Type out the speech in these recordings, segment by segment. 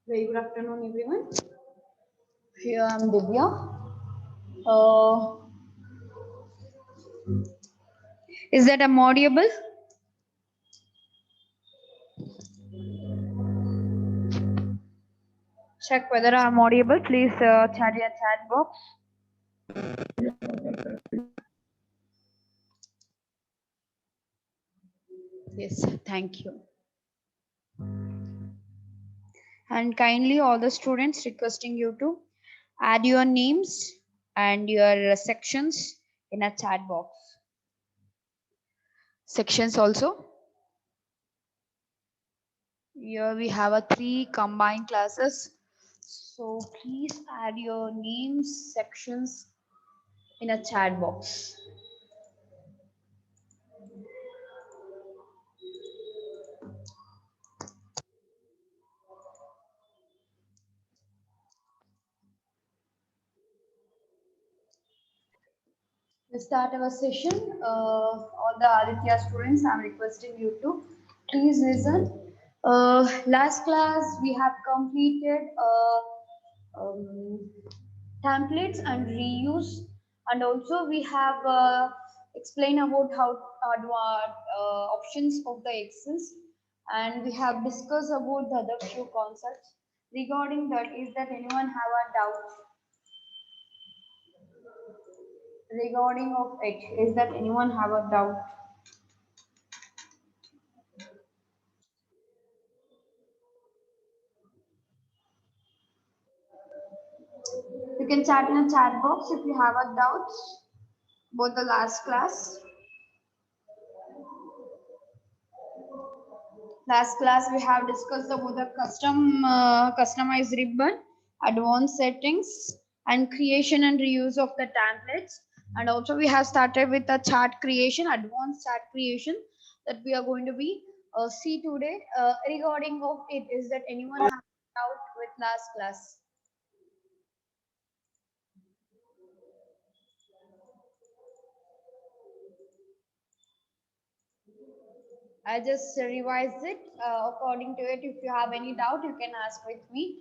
Very good afternoon, everyone. Here I am Divya. Uh, is that I'm audible? Check whether I'm audible. Please chat your chat box. Yes, thank you. And kindly all the students requesting you to add your names and your sections in a chat box. Sections also. Here we have a 3 combined classes. So please add your names, sections in a chat box. Let's start our session. All the Aditya students, I'm requesting you to please listen. Last class we have completed templates and reuse, and also we have explained about how options of the Excels, and we have discussed about the other few concepts. Regarding that, is that anyone have a doubt regarding of it? Is that anyone have a doubt? You can chat in a chat box if you have a doubts. Both the last class. Last class we have discussed about the customized ribbon, advanced settings, and creation and reuse of the templates. And also we have started with the chart creation, advanced chart creation that we are going to be see today. Regarding of it, is that anyone have doubt with last class? I just revised it according to it. If you have any doubt, you can ask with me.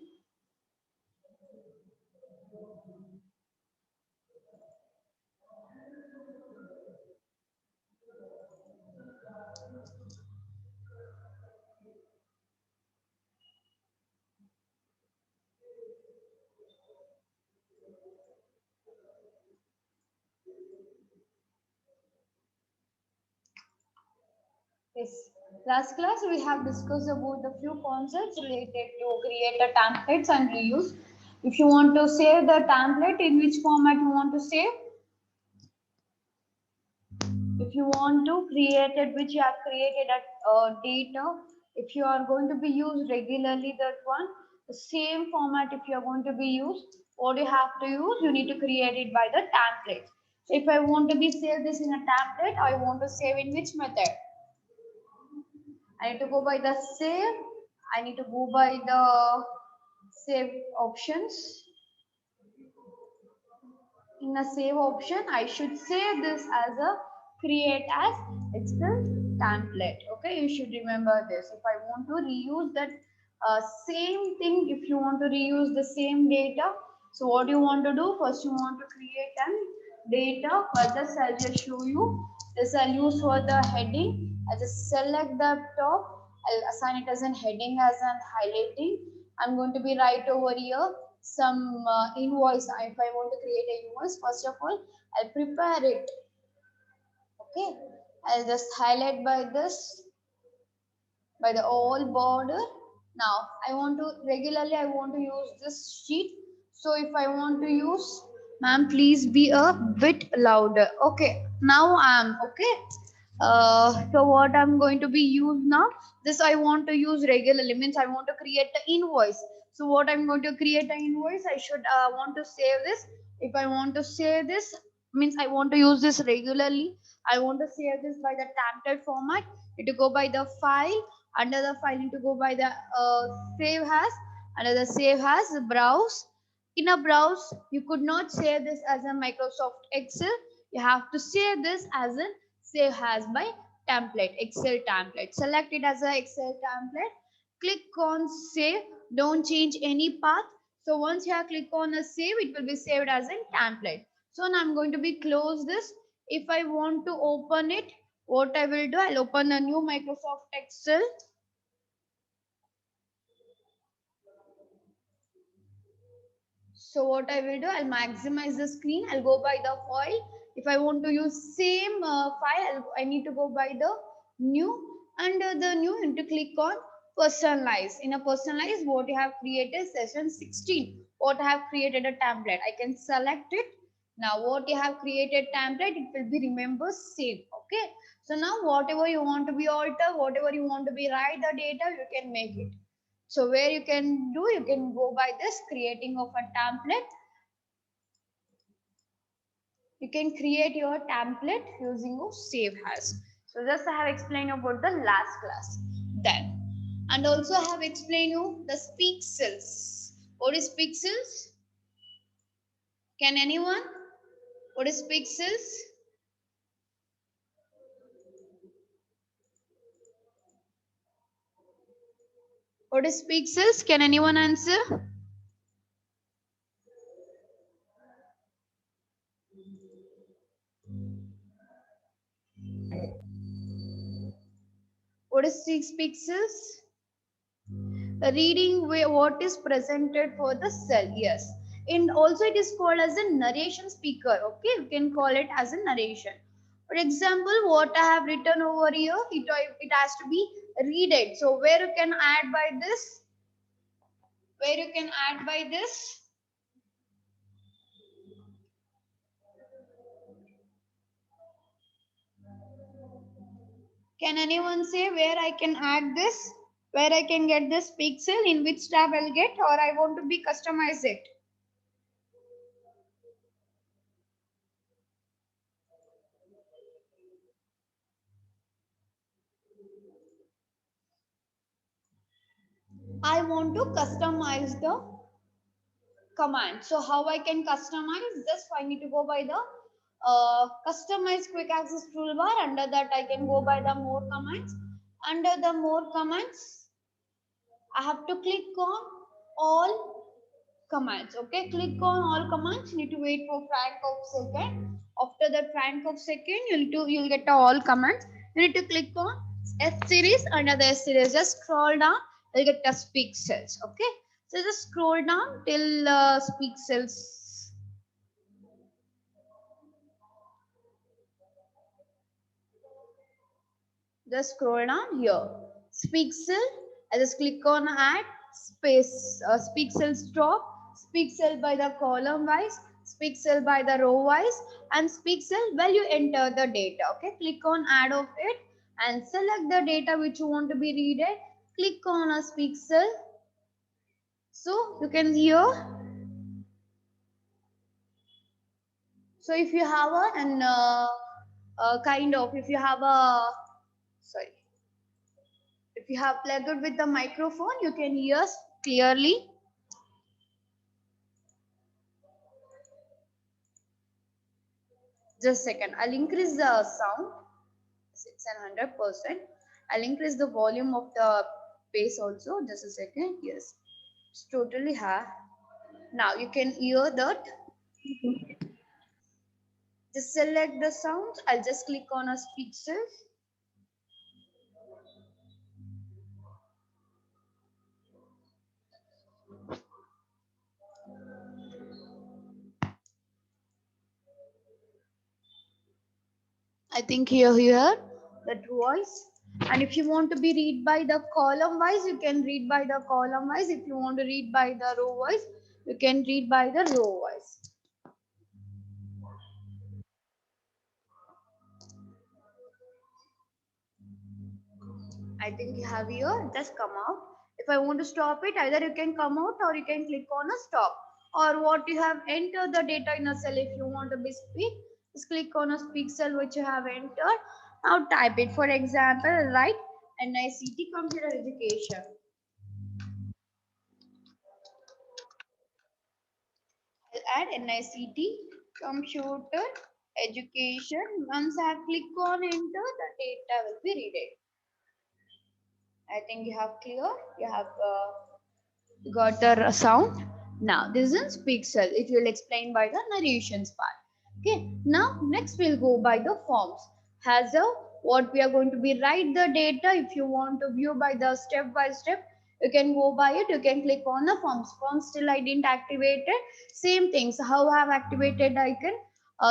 Yes. Last class we have discussed about the few concepts related to create the templates and reuse. If you want to save the template, in which format you want to save? If you want to create it, which you have created at data, if you are going to be used regularly that one, the same format if you are going to be used, what you have to use, you need to create it by the template. So if I want to be save this in a template, I want to save in which method? I need to go by the save. I need to go by the save options. In a save option, I should save this as a create as Excel template. Okay, you should remember this. If I want to reuse that same thing, if you want to reuse the same data, so what you want to do? First, you want to create an data. For this, I'll just show you. This I'll use for the heading. I just select the top. I'll assign it as an heading as an highlighting. I'm going to be right over here some invoice. If I want to create a invoice, first of all I'll prepare it. Okay, I'll just highlight by this, by the all border. Now I want to regularly I want to use this sheet. So if I want to use, ma'am please be a bit louder. Okay, now I'm okay. So what I'm going to be used now, this I want to use regularly, means I want to create the invoice. So what I'm going to create an invoice, I should want to save this. If I want to save this, means I want to use this regularly, I want to save this by the template format. It to go by the file, under the file need to go by the save as, under the save as browse. In a browse you could not save this as a Microsoft Excel, you have to save this as a save as by template, Excel template. Select it as a Excel template, click on save, don't change any path. So once you have click on a save, it will be saved as a template. So now I'm going to be close this. If I want to open it, what I will do, I'll open a new Microsoft Excel. So what I will do, I'll maximize the screen. I'll go by the file. If I want to use same file, I need to go by the new. Under the new, you need to click on personalize. In a personalize, what you have created session 16. What I have created a template. I can select it. Now what you have created template, it will be remember same. Okay. So now whatever you want to be alter, whatever you want to be write the data, you can make it. So where you can do, you can go by this creating of a template. You can create your template using of save as. So just I have explained about the last class. Then, and also I have explained you the pixels. What is pixels? Can anyone? What is pixels? What is pixels? Can anyone answer? What is 6 pixels? Reading what is presented for the cell. Yes, and also it is called as a narration speaker. Okay, you can call it as a narration. For example, what I have written over here, it has to be read it. So where you can add by this, where you can add by this, Can anyone say where I can add this? Where I can get this pixel? In which tab I'll get, or I want to be customize it? I want to customize the command. So how I can customize this? I need to go by the customize quick access toolbar. Under that I can go by the more commands. Under the more commands, I have to click on all commands. Okay, click on all commands. You need to wait for frank of second. After that frank of second, you'll get the all commands. You need to click on S series. Under the S series, just scroll down. You'll get the speak cells. Okay, so just scroll down till speak cells. Just scroll down here. Speak cell. I just click on add space. Speak cell stop. Speak cell by the column wise. Speak cell by the row wise. And speak cell while you enter the data. Okay. Click on add of it and select the data which you want to be read. Click on a speak cell. So you can hear. So if you have kind of, if you have a, sorry, if you have plugged it with the microphone, you can hear clearly. Just a second. I'll increase the sound. It's 100%. I'll increase the volume of the bass also. Just a second. Yes. It's totally high. Now you can hear that. Just select the sounds. I'll just click on a speeches. I think here that voice. And if you want to be read by the column wise, you can read by the column wise. If you want to read by the row wise, you can read by the row wise. I think you have here, just come out. If I want to stop it, either you can come out or you can click on a stop. Or what you have entered the data in a cell. If you want to be speak, just click on a speak cell which you have entered. Now type it. For example, write NICT Computer Education. I'll add NICT Computer Education. Once I click on enter, the data will be read. I think you have clear. You have got the sound. Now this is speak cell. It will explain by the narrations part. Okay. Now next we'll go by the forms. Has a what we are going to be write the data. If you want to view by the step by step, you can go by it. You can click on the forms. Forms still I didn't activate it. Same things. How I have activated icon.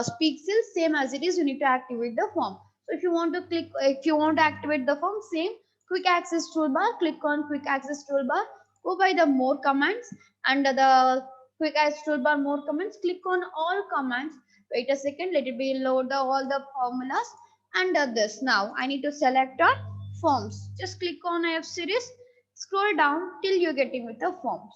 Speak cell same as it is. You need to activate the form. So if you want to click, if you want to activate the form, same quick access toolbar. Click on quick access toolbar. Go by the more commands. Under the quick access toolbar more commands, click on all commands. Wait a second, let it be load all the formulas. Under this, now I need to select our forms. Just click on F series, scroll down till you're getting with the forms.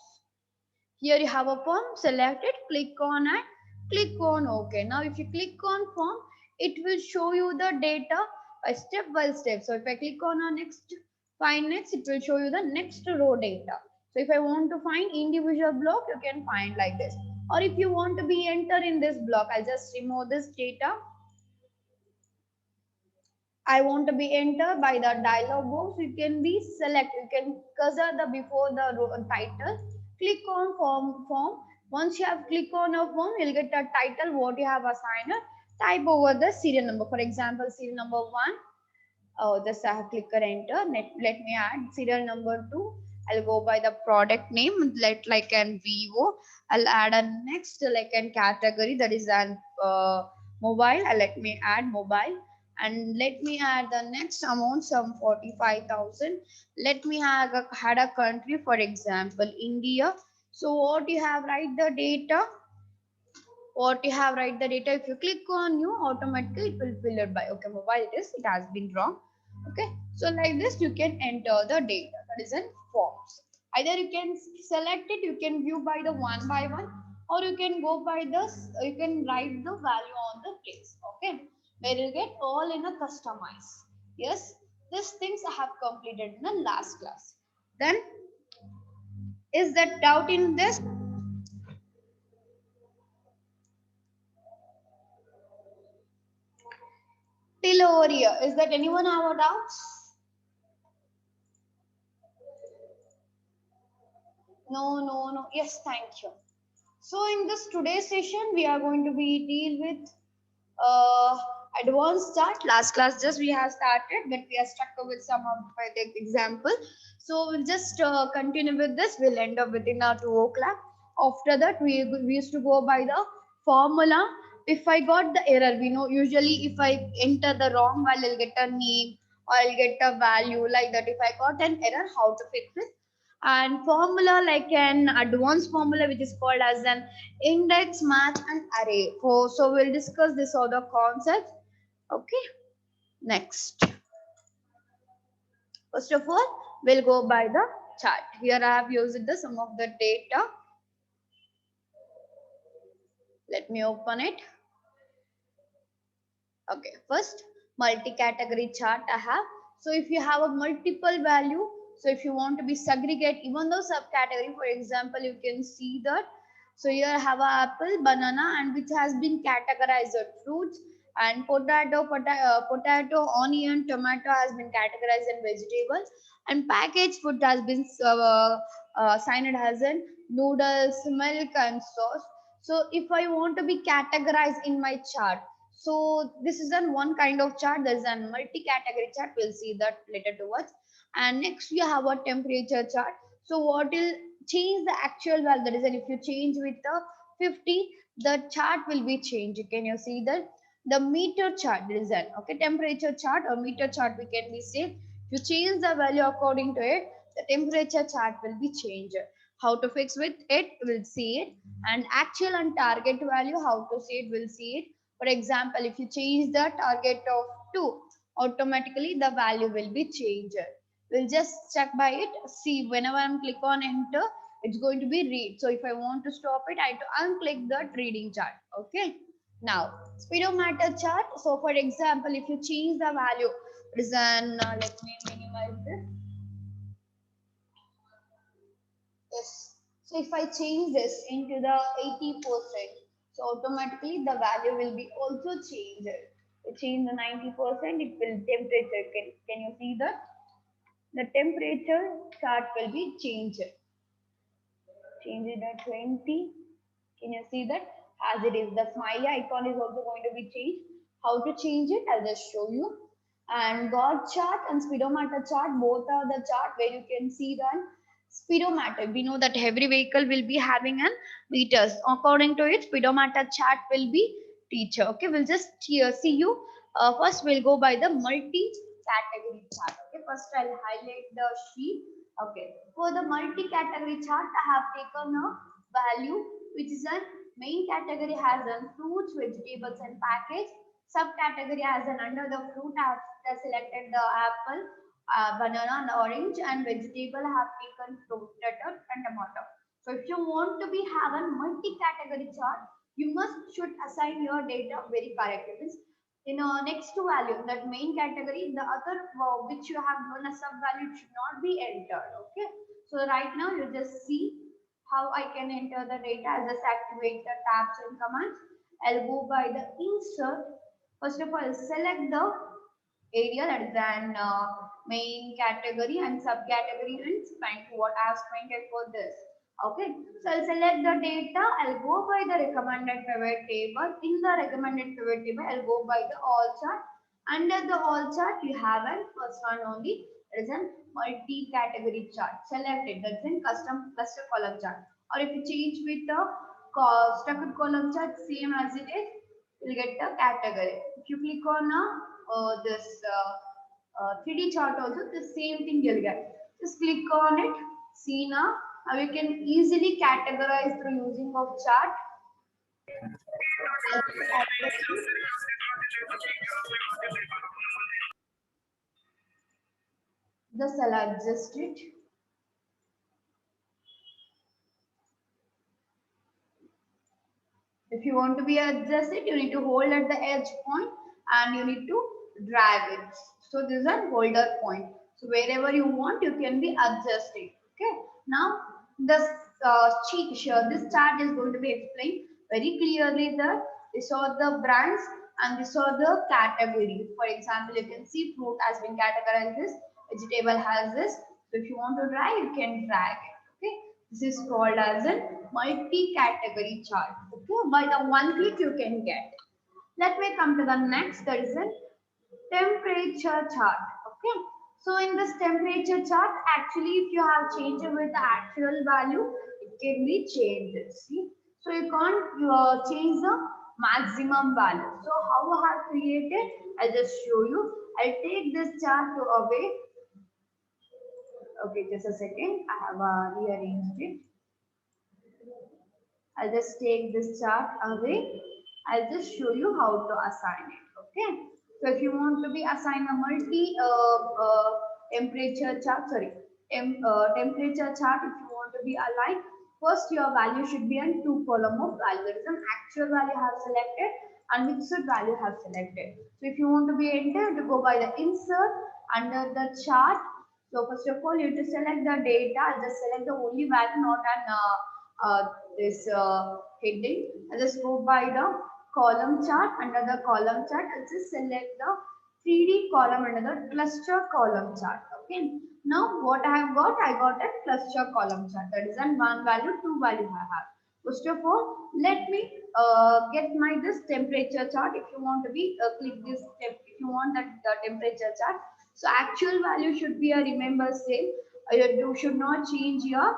Here you have a form, select it, click on and click on OK. Now if you click on form, it will show you the data by step. So if I click on a next, find next, it will show you the next row data. So if I want to find individual block, you can find like this. Or if you want to be enter in this block, I'll just remove this data. I want to be enter by the dialog box. You can be select. You can cursor the before the title. Click on form. Once you have click on a form, you'll get the title what you have assigned. Type over the serial number. For example, serial number 1. Oh, just I have click enter. Let me add serial number 2. I'll go by the product name. Let like an Vivo. I'll add a next like an category that is an mobile. Let me add mobile. And let me add the next amount, some 45,000. Let me had a country, for example, India. So what you have, write the data. What you have, write the data. If you click on new, automatically it will fill it by. Okay, mobile it is. It has been wrong. Okay, so like this you can enter the data, that is in forms. Either you can select it, you can view by the one by one, or you can go by this, you can write the value on the place. Okay, where you get all in a customize. Yes, these things I have completed in the last class. Then, is that doubt in this? Till over here, is that anyone have a doubts? No. Yes, thank you. So in this today's session, we are going to be deal with uh, advanced chart. Last class just we have started, but we are stuck with some of the example. So we'll just continue with this. We'll end up within our 2 o'clock. After that, we used to go by the formula. If I got the error, we know usually if I enter the wrong value, I'll get a name or I'll get a value like that. If I got an error, how to fix it? And formula like an advanced formula which is called as an index, match and array. So we'll discuss this other concepts. Okay, next, first of all we'll go by the chart. Here I have used the some of the data. Let me open it. Okay, first multi-category chart I have. So if you have a multiple value, so if you want to be segregate even though subcategory, for example, you can see that. So here I have a apple, banana, and which has been categorized as fruits, and potato, onion, tomato has been categorized in vegetables, and packaged food has been signed as in noodles, milk, and sauce. So if I want to be categorized in my chart, so this is an one kind of chart. There is a multi-category chart. We'll see that later towards. And next we have a temperature chart. So what will change the actual value? That is, if you change with the 50, the chart will be changed. Can you see that? The meter chart is an okay temperature chart or meter chart. We can be say if you change the value according to it, the temperature chart will be changed. How to fix with it? We'll see it. And actual and target value, how to see it? We'll see it. For example, if you change the target of 2, automatically the value will be changed. We'll just check by it. See, whenever I'm click on enter, it's going to be read. So if I want to stop it, I have to unclick that reading chart. Okay. Now, speedometer chart. So for example, if you change the value, it is an, let me minimize this. Yes. So if I change this into the 80%, so automatically the value will be also changed. To change the 90%, it will temperature. Can you see that? The temperature chart will be changed. Change it at 20. Can you see that? As it is, the smiley icon is also going to be changed. How to change it? I'll just show you. And God chart and speedometer chart, both are the chart where you can see that speedometer. We know that every vehicle will be having an meters. According to it, speedometer chart will be teacher. Okay, we'll just see you. First, we'll go by the multi-category chart. Okay, first I'll highlight the sheet. Okay, for the multi-category chart, I have taken a value which is a main category has an fruits, vegetables, and package. Subcategory has an under the fruit. I have selected the apple, banana, and orange, and vegetable have taken potato and tomato. So if you want to be have a multi-category chart, you must should assign your data very correctly. Means in next to value, that main category, the other which you have given a sub value should not be entered. Okay. So right now you just see how I can enter the data. I'll just activate the tabs and commands. I'll go by the insert. First of all, select the area that is an main category and subcategory and spent what I have spent it for this. Okay, so I'll select the data. I'll go by the recommended pivot table. In the recommended pivot table, I'll go by the all chart. Under the all chart, you have an first one only. It is a multi-category chart. Select it. That's in custom cluster column chart. Or if you change with the structured column chart, same as it is, you'll get the category. If you click on this 3D chart also, the same thing you'll get. Just click on it. See now, how you can easily categorize through using of chart. Just I'll adjust it. If you want to be adjusted, you need to hold at the edge point and you need to drag it. So this is a holder point. So wherever you want, you can be adjusting. Okay. Now this this chart is going to be explained very clearly that this are the brands and this are the category. For example, you can see fruit has been categorized this, vegetable has this. So if you want to drag, you can drag it. Okay. This is called as a multi-category chart. Okay, by the one click you can get. Let me come to the next. That is a temperature chart. Okay, so in this temperature chart, actually, if you have changed it with the actual value, it can be changed. See, so you can't change the maximum value. So how I have created? I'll just show you. I'll take this chart to away. Okay, just a second. I have rearranged it. I'll just take this chart away. I'll just show you how to assign it. Okay. So if you want to be assigned a multi temperature chart, temperature chart, if you want to be aligned, first your value should be in two column of value. There is an actual value I have selected and mixed value I have selected. So if you want to be entered, to go by the insert under the chart. So first of all, you have to select the data. Just select the only value, not an this heading. I just go by the column chart. Under the column chart, I'll just select the 3D column under the cluster column chart. Okay. Now what I have got, I got a cluster column chart. That is an one value, two value I have. First of all, let me get my this temperature chart. If you want to be click this if you want that the temperature chart. So actual value should be a remember same. You should not change your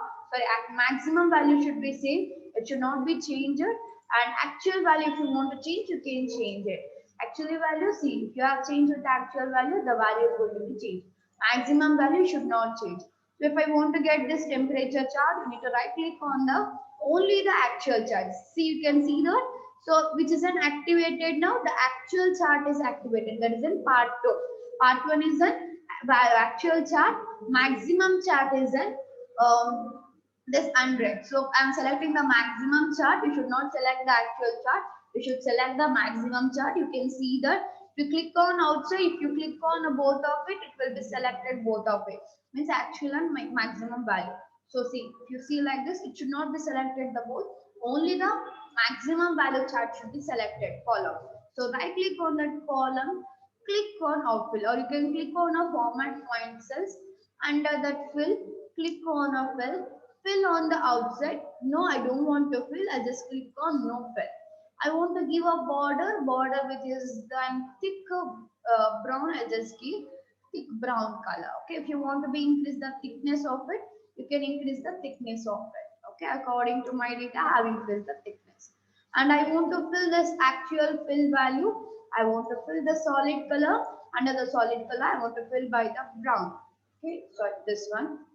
maximum value should be same. It should not be changed. And actual value, if you want to change, you can change it. Actual value, see, if you have changed with the actual value, the value is going to be changed. Maximum value should not change. So if I want to get this temperature chart, you need to right click on the only the actual chart. See, you can see that. So which is an activated now. The actual chart is activated. That is in part 2. Part 1 is an actual chart. Maximum chart is an this 100. So I'm selecting the maximum chart. You should not select the actual chart. You should select the maximum chart. You can see that if you click on outside, if you click on both of it, it will be selected both of it. Means actual and maximum value. So see, if you see like this, it should not be selected the both. Only the maximum value chart should be selected column. So right click on that column, click on outfill, or you can click on a format point cells. Under that fill, click on a fill on the outside. No, I don't want to fill. I just click on no fill. I want to give a border which is then thick brown. I just give thick brown color. Okay, if you want to be increase the thickness of it, you can increase the thickness of it. Okay, according to my data, I have increased the thickness. And I want to fill this actual fill value. I want to fill the solid color. Under the solid color, I want to fill by the brown. Okay, so this one.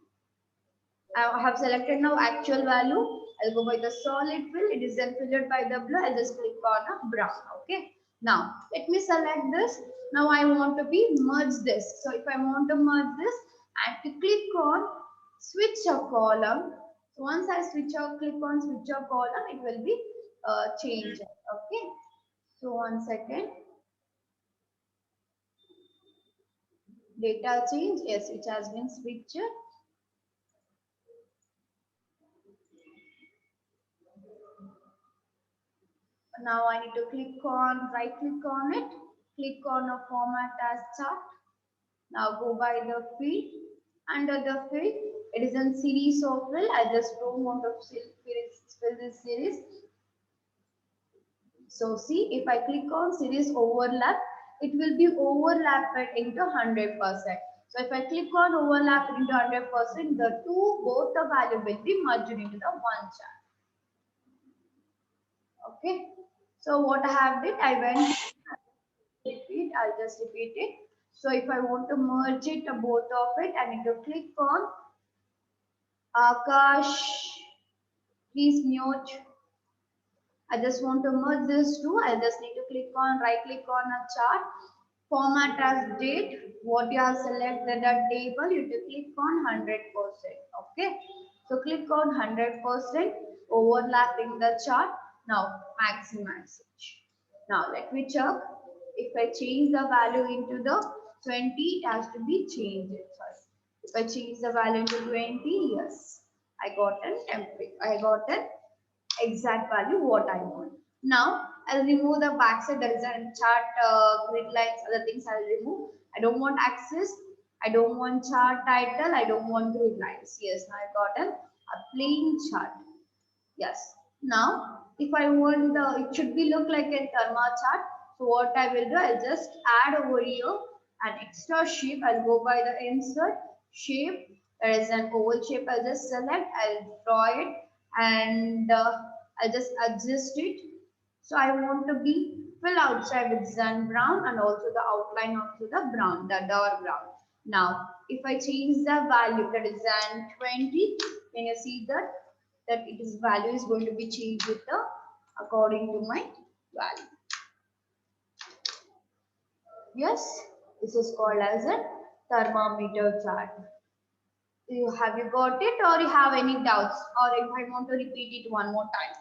I have selected now actual value. I'll go by the solid fill. It is then filled by the blue. I'll just click on a brown. Okay. Now let me select this. Now I want to be merge this. So if I want to merge this, I have to click on switch a column. So once I click on switch a column, it will be changed. Okay. So one second. Data change. Yes, it has been switched. Now I need to right click on it, click on a format as chart. Now go by the field. Under the field, it is in series of fill. I just don't want to fill this series. So see, if I click on series overlap, it will be overlapped into 100%. So if I click on overlap into 100%, both the value will be merged into the one chart. Okay. So what I have did, I went repeat, I'll just repeat it. So if I want to merge it, both of it, I need to click on Akash, please mute. I just want to merge this two. I just need to click on right click on a chart. Format as date. What you have selected the table, you have to click on 100%. Okay. So click on 100%, overlapping the chart. Now maximize it. Now let me check. If I change the value into the 20, it has to be changed. Sorry. If I change the value into 20, yes, I got an template. I got an exact value what I want. Now I'll remove the backside. There is a chart, grid lines, other things I'll remove. I don't want axis. I don't want chart title. I don't want grid lines. Yes, now I got a plain chart. Yes. Now if I want the, it should be look like a therma chart. So what I will do, I'll just add over here an extra shape. I'll go by the insert shape. There is an oval shape. I'll just select. I'll draw it and I'll just adjust it. So I want to be fill outside with Zen brown and also the outline also the brown, the dark brown. Now, if I change the value that is Zen 20, can you see that it is value is going to be changed with the according to my value. Yes, this is called as a thermometer chart. Have you got it or you have any doubts or if I want to repeat it one more time?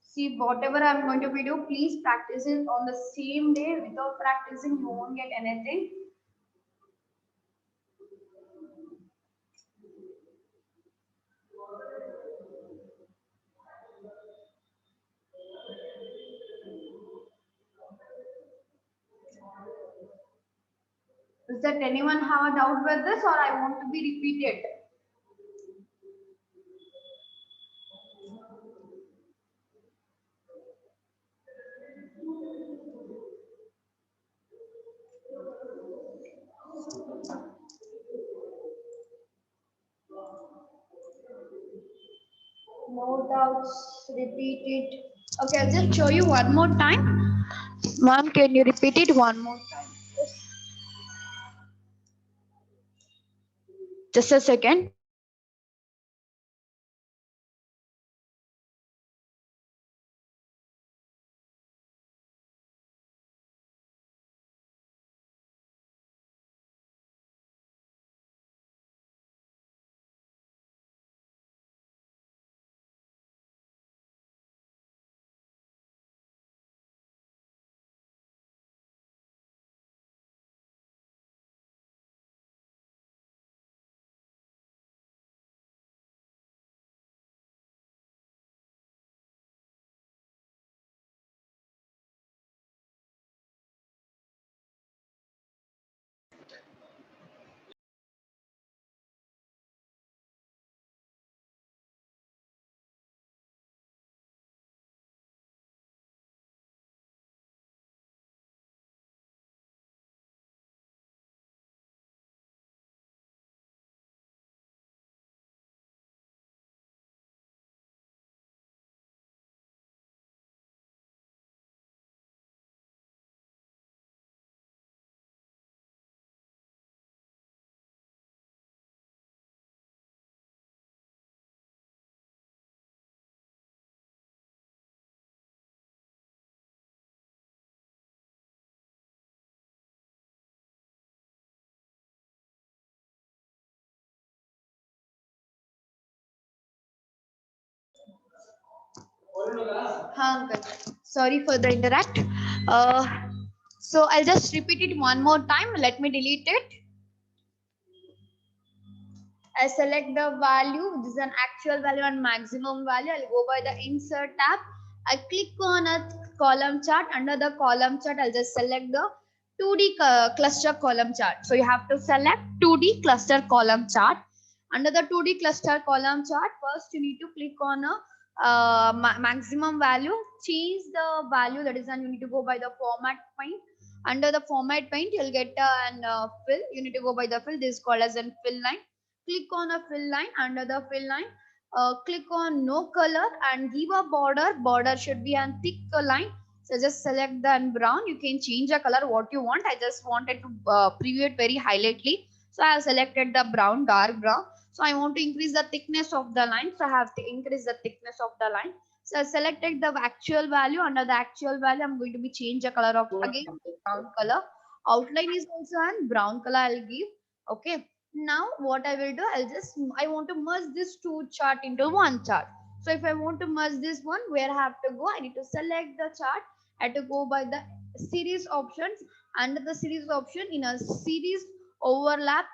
See, whatever I'm going to do, please practice it on the same day. Without practicing, you won't get anything. Does that anyone have a doubt with this or I want to be repeated? No doubts, repeat it. Okay, I'll just show you one more time. Ma'am, can you repeat it one more time? Just a second. हाँ uncle. Sorry for the interrupt. So I'll just repeat it one more time. Let me delete it. I select the value. This is an actual value and maximum value. I'll go by the insert tab. I click on a column chart. Under the column chart, I'll just select the 2D cluster column chart. So you have to select 2D cluster column chart. Under the 2D cluster column chart, first you need to click on a maximum value. Change the value, that is, and you need to go by the format paint. Under the format paint, you'll get an fill. You need to go by the fill. This is called as an fill line. Click on a fill line. Under the fill line, click on no color and give a border. Border should be a thick line. So just select the brown. You can change the color what you want. I just wanted to preview it very highlightly. So I have selected the brown, dark brown. So I want to increase the thickness of the line. So I have to increase the thickness of the line. So I selected the actual value. Under the actual value, I'm going to be change the color of again brown color. Outline is also on brown color. I'll give. Okay. Now what I will do, I want to merge this two chart into one chart. So if I want to merge this one, where I have to go, I need to select the chart. I have to go by the series options. Under the series option, in a series overlap,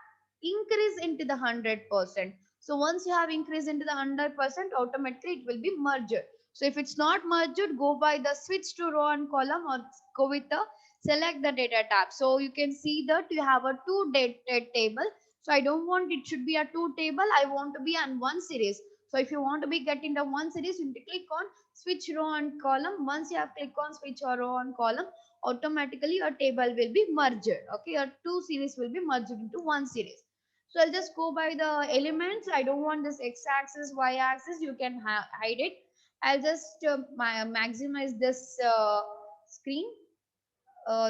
increase into the 100%. So once you have increased into the 100%, automatically it will be merged. So if it's not merged, go by the switch to row and column, or go with the select the data tab. So you can see that you have a two data table. So I don't want it should be a two table. I want to be on one series. So if you want to be get into one series, you need to click on switch row and column. Once you have click on switch or row and column, automatically your table will be merged. Okay, your two series will be merged into one series. So I'll just go by the elements. I don't want this x-axis, y-axis. You can hide it. I'll just maximize this screen.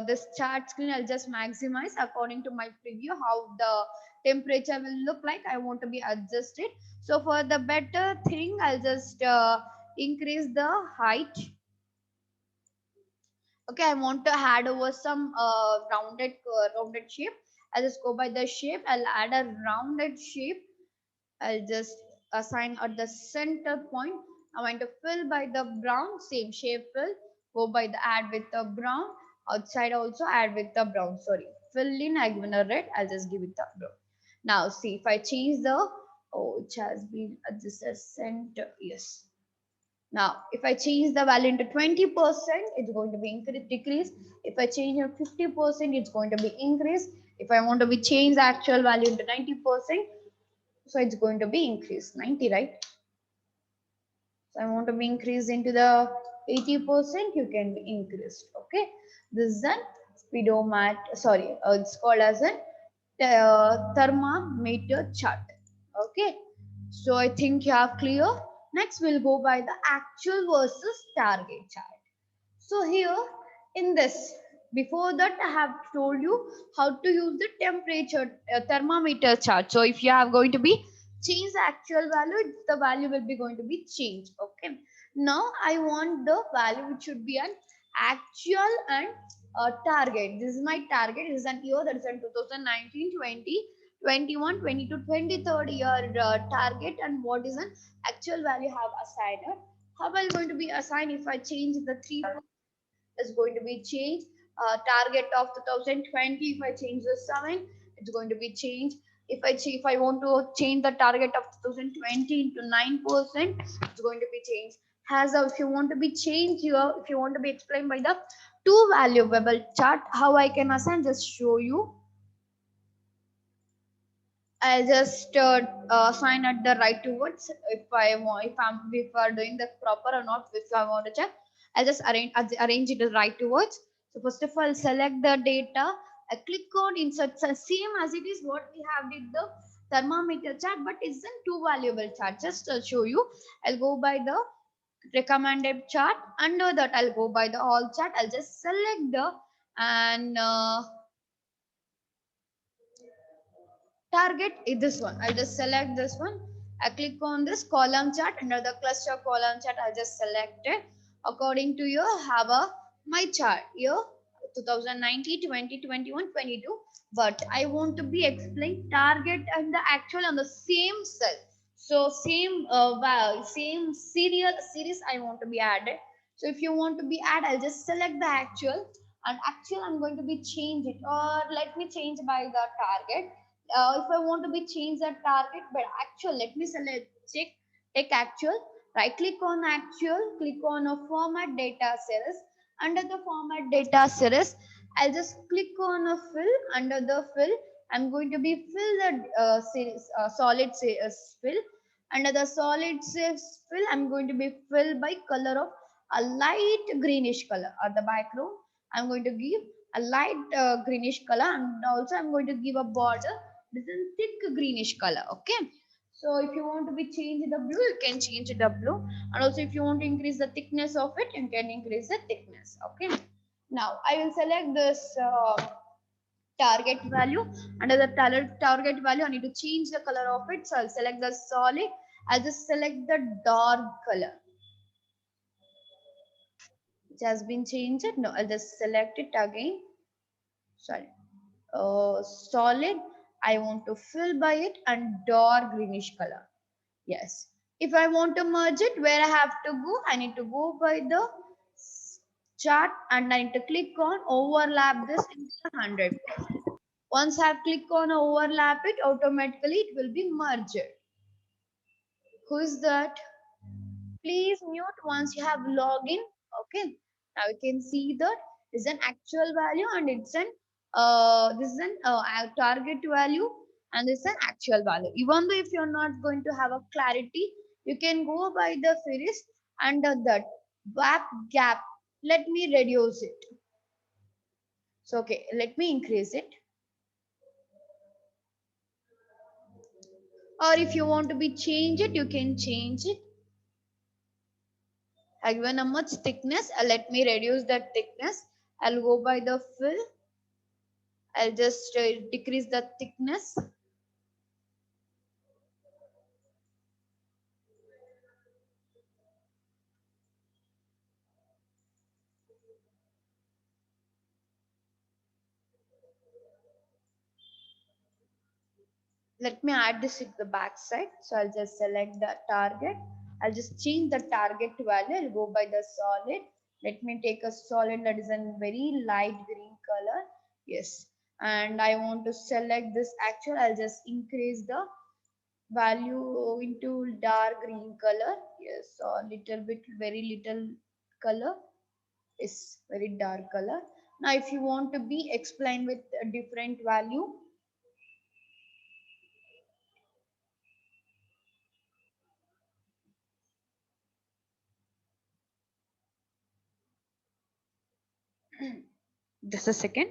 This chart screen, I'll just maximize according to my preview how the temperature will look like. I want to be adjusted. So for the better thing, I'll just increase the height. Okay, I want to add over some rounded shape. I'll just go by the shape. I'll add a rounded shape. I'll just assign at the center point. I'm going to fill by the brown, same shape fill. Go by the add with the brown. Outside also add with the brown. Sorry, fill in. I given a red. I'll just give it the brown. Now see if I change the, oh, it has been adjusted center. Yes. Now, if I change the value into 20%, it's going to be increase, decrease. If I change it 50%, it's going to be increase. If I want to be change the actual value into 90%, so it's going to be increase 90, right? So I want to be increased into the 80%, you can be increased. Okay, this is a speedometer. Sorry, it's called as a thermometer chart. Okay, so I think you have clear. Next, we'll go by the actual versus target chart. So here in this, before that I have told you how to use the temperature thermometer chart. So if you are going to be change the actual value, the value will be going to be changed. Okay. Now I want the value which should be an actual and target. This is my target. This is an year, that is in 2019, 20, 21, 22, 23rd year target, and what is an actual value have assigned. How am I going to be assigned if I change the three is going to be changed. Target of 2020, if I change the 7, it's going to be changed. If I want to change the target of 2020 into 9%, it's going to be changed. If you want to be changed here, if you want to be explained by the two valuable chart, how I can assign, just show you. I'll just assign at the right towards if I want, if I'm doing the proper or not, if I want to check. I'll just arrange it as right towards. So first of all, select the data. I click on insert, same as it is what we have did the thermometer chart, but it's a two valuable chart. Just to show you, I'll go by the recommended chart. Under that, I'll go by the all chart. I'll just select the and target is this one. I'll just select this one. I click on this column chart. Under the cluster column chart, I'll just select it according to your have a my chart year 2019, 20, 21, 22. But I want to be explained target and the actual on the same cell. So same serial series I want to be added. So if you want to be add, I'll just select the actual, and actual I'm going to be change it, or let me change by the target. If I want to be change the target, but actual, let me select take actual. Right click on actual, click on a format data series. Under the format data series, I'll just click on a fill. Under the fill, I'm going to be fill the series solid fill. Under the solid fill, I'm going to be fill by color of a light greenish color at the background. I'm going to give a light greenish color, and also I'm going to give a border. This is thick greenish color. Okay. So if you want to be change the blue, you can change the blue. And also if you want to increase the thickness of it, you can increase the thickness. Okay. Now I will select this target value. Under the target value, I need to change the color of it. So I'll select the solid. I'll just select the dark color. It has been changed. No, I'll just select it again. Sorry. Solid. I want to fill by it and dark greenish color. Yes. If I want to merge it, where I have to go, I need to go by the chart and I need to click on overlap this into 100. Once I have clicked on overlap it, automatically it will be merged. Who is that? Please mute once you have login. Okay. Now you can see that is an actual value and it's an this is an target value and this is an actual value. Even though if you're not going to have a clarity, you can go by the first under that back gap. Let me reduce it. So okay, let me increase it. Or if you want to be change it, you can change it. I given a much thickness. Let me reduce that thickness. I'll go by the fill. I'll just decrease the thickness. Let me add this at the back side. So I'll just select the target. I'll just change the target value. I'll go by the solid. Let me take a solid that is a very light green color. Yes. And I want to select this actual. I'll just increase the value into dark green color. Yes, a little bit, very little color is very dark color. Now if you want to be explained with a different value, just a second.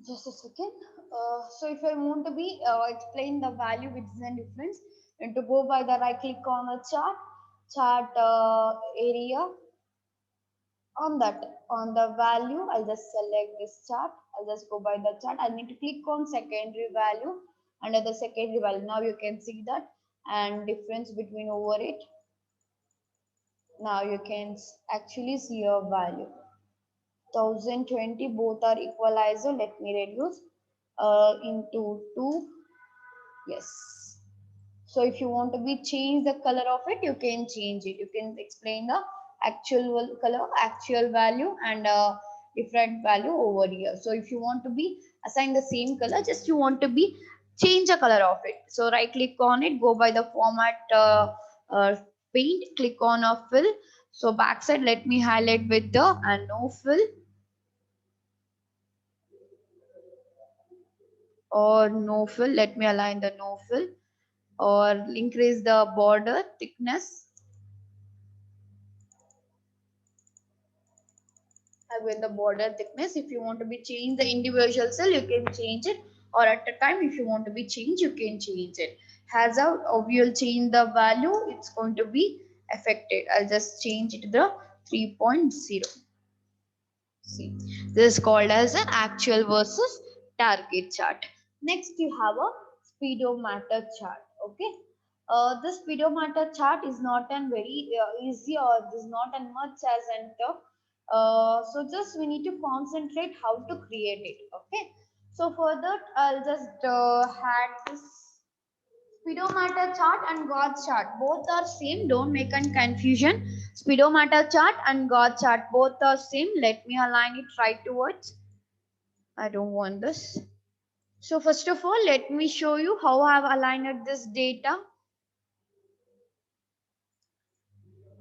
Just a second. So if I want to be explain the value which is the difference, and to go by the right click on the chart area on that on the value. I'll just select this chart. I'll just go by the chart. I need to click on secondary value. Under the secondary value, now you can see that and difference between over it. Now you can actually see your value. 1020 both are equalizer. Let me reduce into 2. Yes. So if you want to be change the color of it, you can change it. You can explain the actual color, actual value and different value over here. So if you want to be assign the same color, just you want to be change the color of it. So right click on it, go by the format uh, paint, click on a fill. So backside, let me highlight with the and no fill or no fill. Let me align the no fill or increase the border thickness. With the border thickness, if you want to be change the individual cell, you can change it, or at a time if you want to be change, you can change it. has a, we will change the value, it's going to be affected. I'll just change it to the 3.0. See, this is called as an actual versus target chart. Next, you have a speedometer chart. Okay, the speedometer chart is not an very easy, or is not as much as enter. So just we need to concentrate how to create it. Okay, so for that I'll just add this speedometer chart and God's chart. Both are same. Don't make any confusion. Speedometer chart and God chart both are same. Let me align it right towards. I don't want this. So first of all, let me show you how I have aligned this data.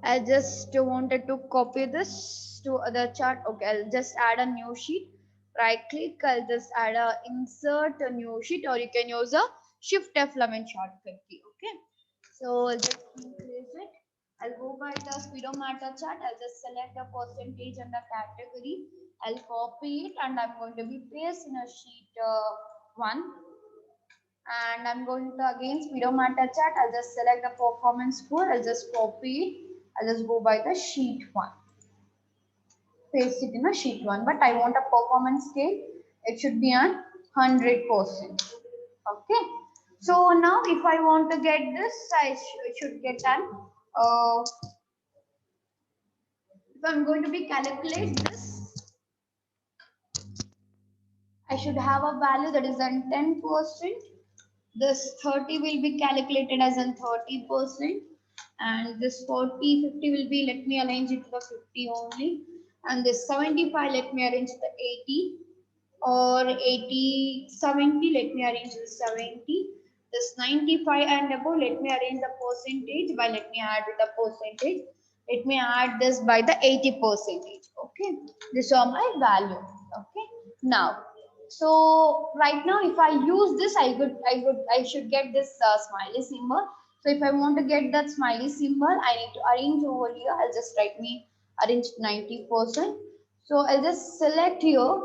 I just wanted to copy this to other chart. Okay, I'll just add a new sheet. Right click, I'll just add a insert a new sheet, or you can use a Shift F11 shortcut key. Okay, so I'll just increase it. I'll go by the speedometer chart. I'll just select the percentage and the category. I'll copy it and I'm going to be paste in a sheet 1. And I'm going to again speedometer chart. I'll just select the performance score. I'll just copy it. I'll just go by the sheet 1. Paste it in a sheet 1. But I want a performance scale. It should be on 100%. Okay. So now if I want to get this, I should get an if I'm going to be calculate this, I should have a value that is on 10%. This 30 will be calculated as in 30%, and this 40, 50 will be, let me arrange it to the 50 only, and this 75, let me arrange the 80, or 80, 70, let me arrange the 70, this 95 and above, let me arrange the percentage by, let me add with the percentage, let me add this by the 80 percentage. Okay, this are my value. Okay, now so right now if I use this, I should get this smiley symbol. So if I want to get that smiley symbol, I need to arrange over here. I'll just write me arrange 90%. So I'll just select here.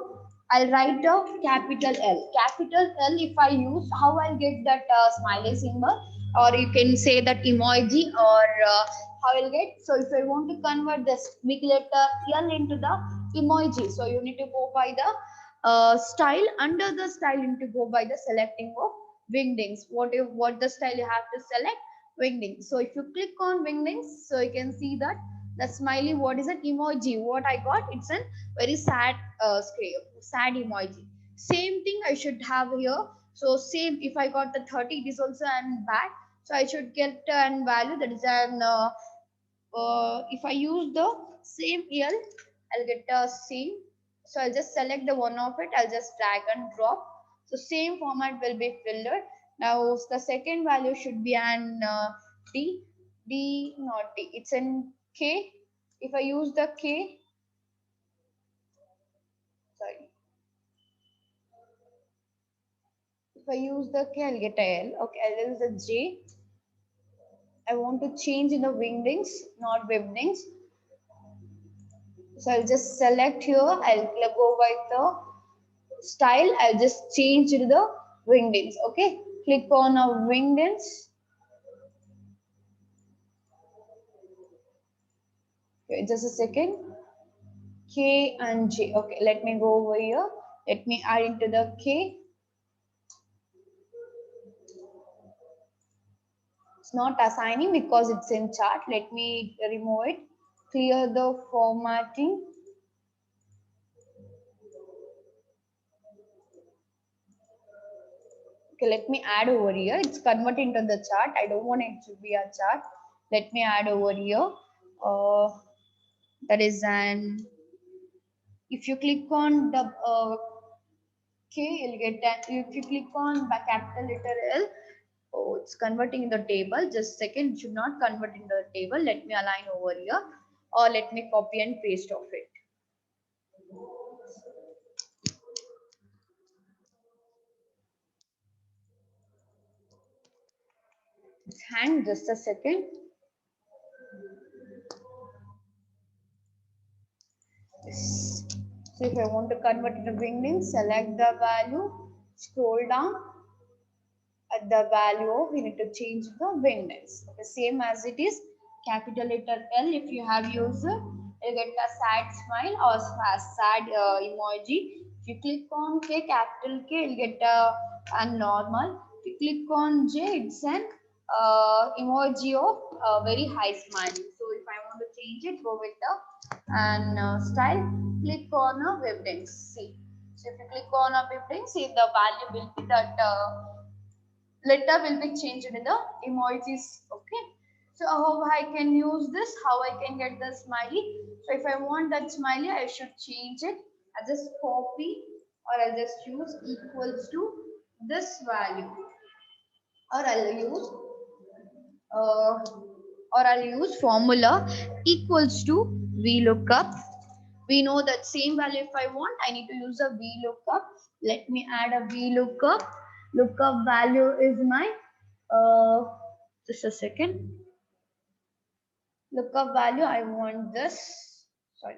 I'll write a capital L. Capital L, if I use, how I'll get that smiley symbol, or you can say that emoji, or how I'll get. So if I want to convert this big letter L into the emoji, so you need to go by the style. Under the style, you need to go by the selecting of wingdings. What the style you have to select? Wingdings. So if you click on wingdings, so you can see that the smiley, what is an emoji? What I got? It's a very sad sad emoji. Same thing I should have here. So same, if I got the 30, it is also an bad. So I should get an value that is an if I use the same L, I'll get the same. So I'll just select the one of it. I'll just drag and drop. So same format will be filled. Now the second value should be an D. D, not D. It's an K. If I use the K, sorry. If I use the K, I'll get a L. Okay, I'll use the J. I want to change in the wingdings, not webdings. So I'll just select here. I'll go by the style. I'll just change to the wingdings. Okay, click on a wingdings. Okay, just a second. K and J. Okay, let me go over here. Let me add into the K. It's not assigning because it's in chart. Let me remove it. Clear the formatting. Okay, let me add over here. It's converting to the chart. I don't want it to be a chart. Let me add over here. That is an, if you click on the K, you'll get that. If you click on the capital letter L, oh, it's converting in the table. Just a second, it should not convert in the table. Let me align over here, or let me copy and paste of it. Hang just a second. Yes. So if I want to convert it to wingdings, select the value, scroll down. I the value of, we need to change the windness. Okay, same as it is capital letter L. If you have used, you get a sad smile or a sad emoji. If you click on K, capital K, you'll get a normal. If you click on J, it's an emoji of very high smile. So if I want to change it, go with the and style, click on a webdings. See. So if you click on a webdings, see the value will be that letter will be changed in the emojis. Okay. So how I can use this? How I can get the smiley? So if I want that smiley, I should change it. I just copy or I just use equals to this value, or I'll use uh, formula equals to VLOOKUP. We know that same value if I want, I need to use a VLOOKUP. Let me add a VLOOKUP. Lookup value is my, just a second. Lookup value, I want this, sorry.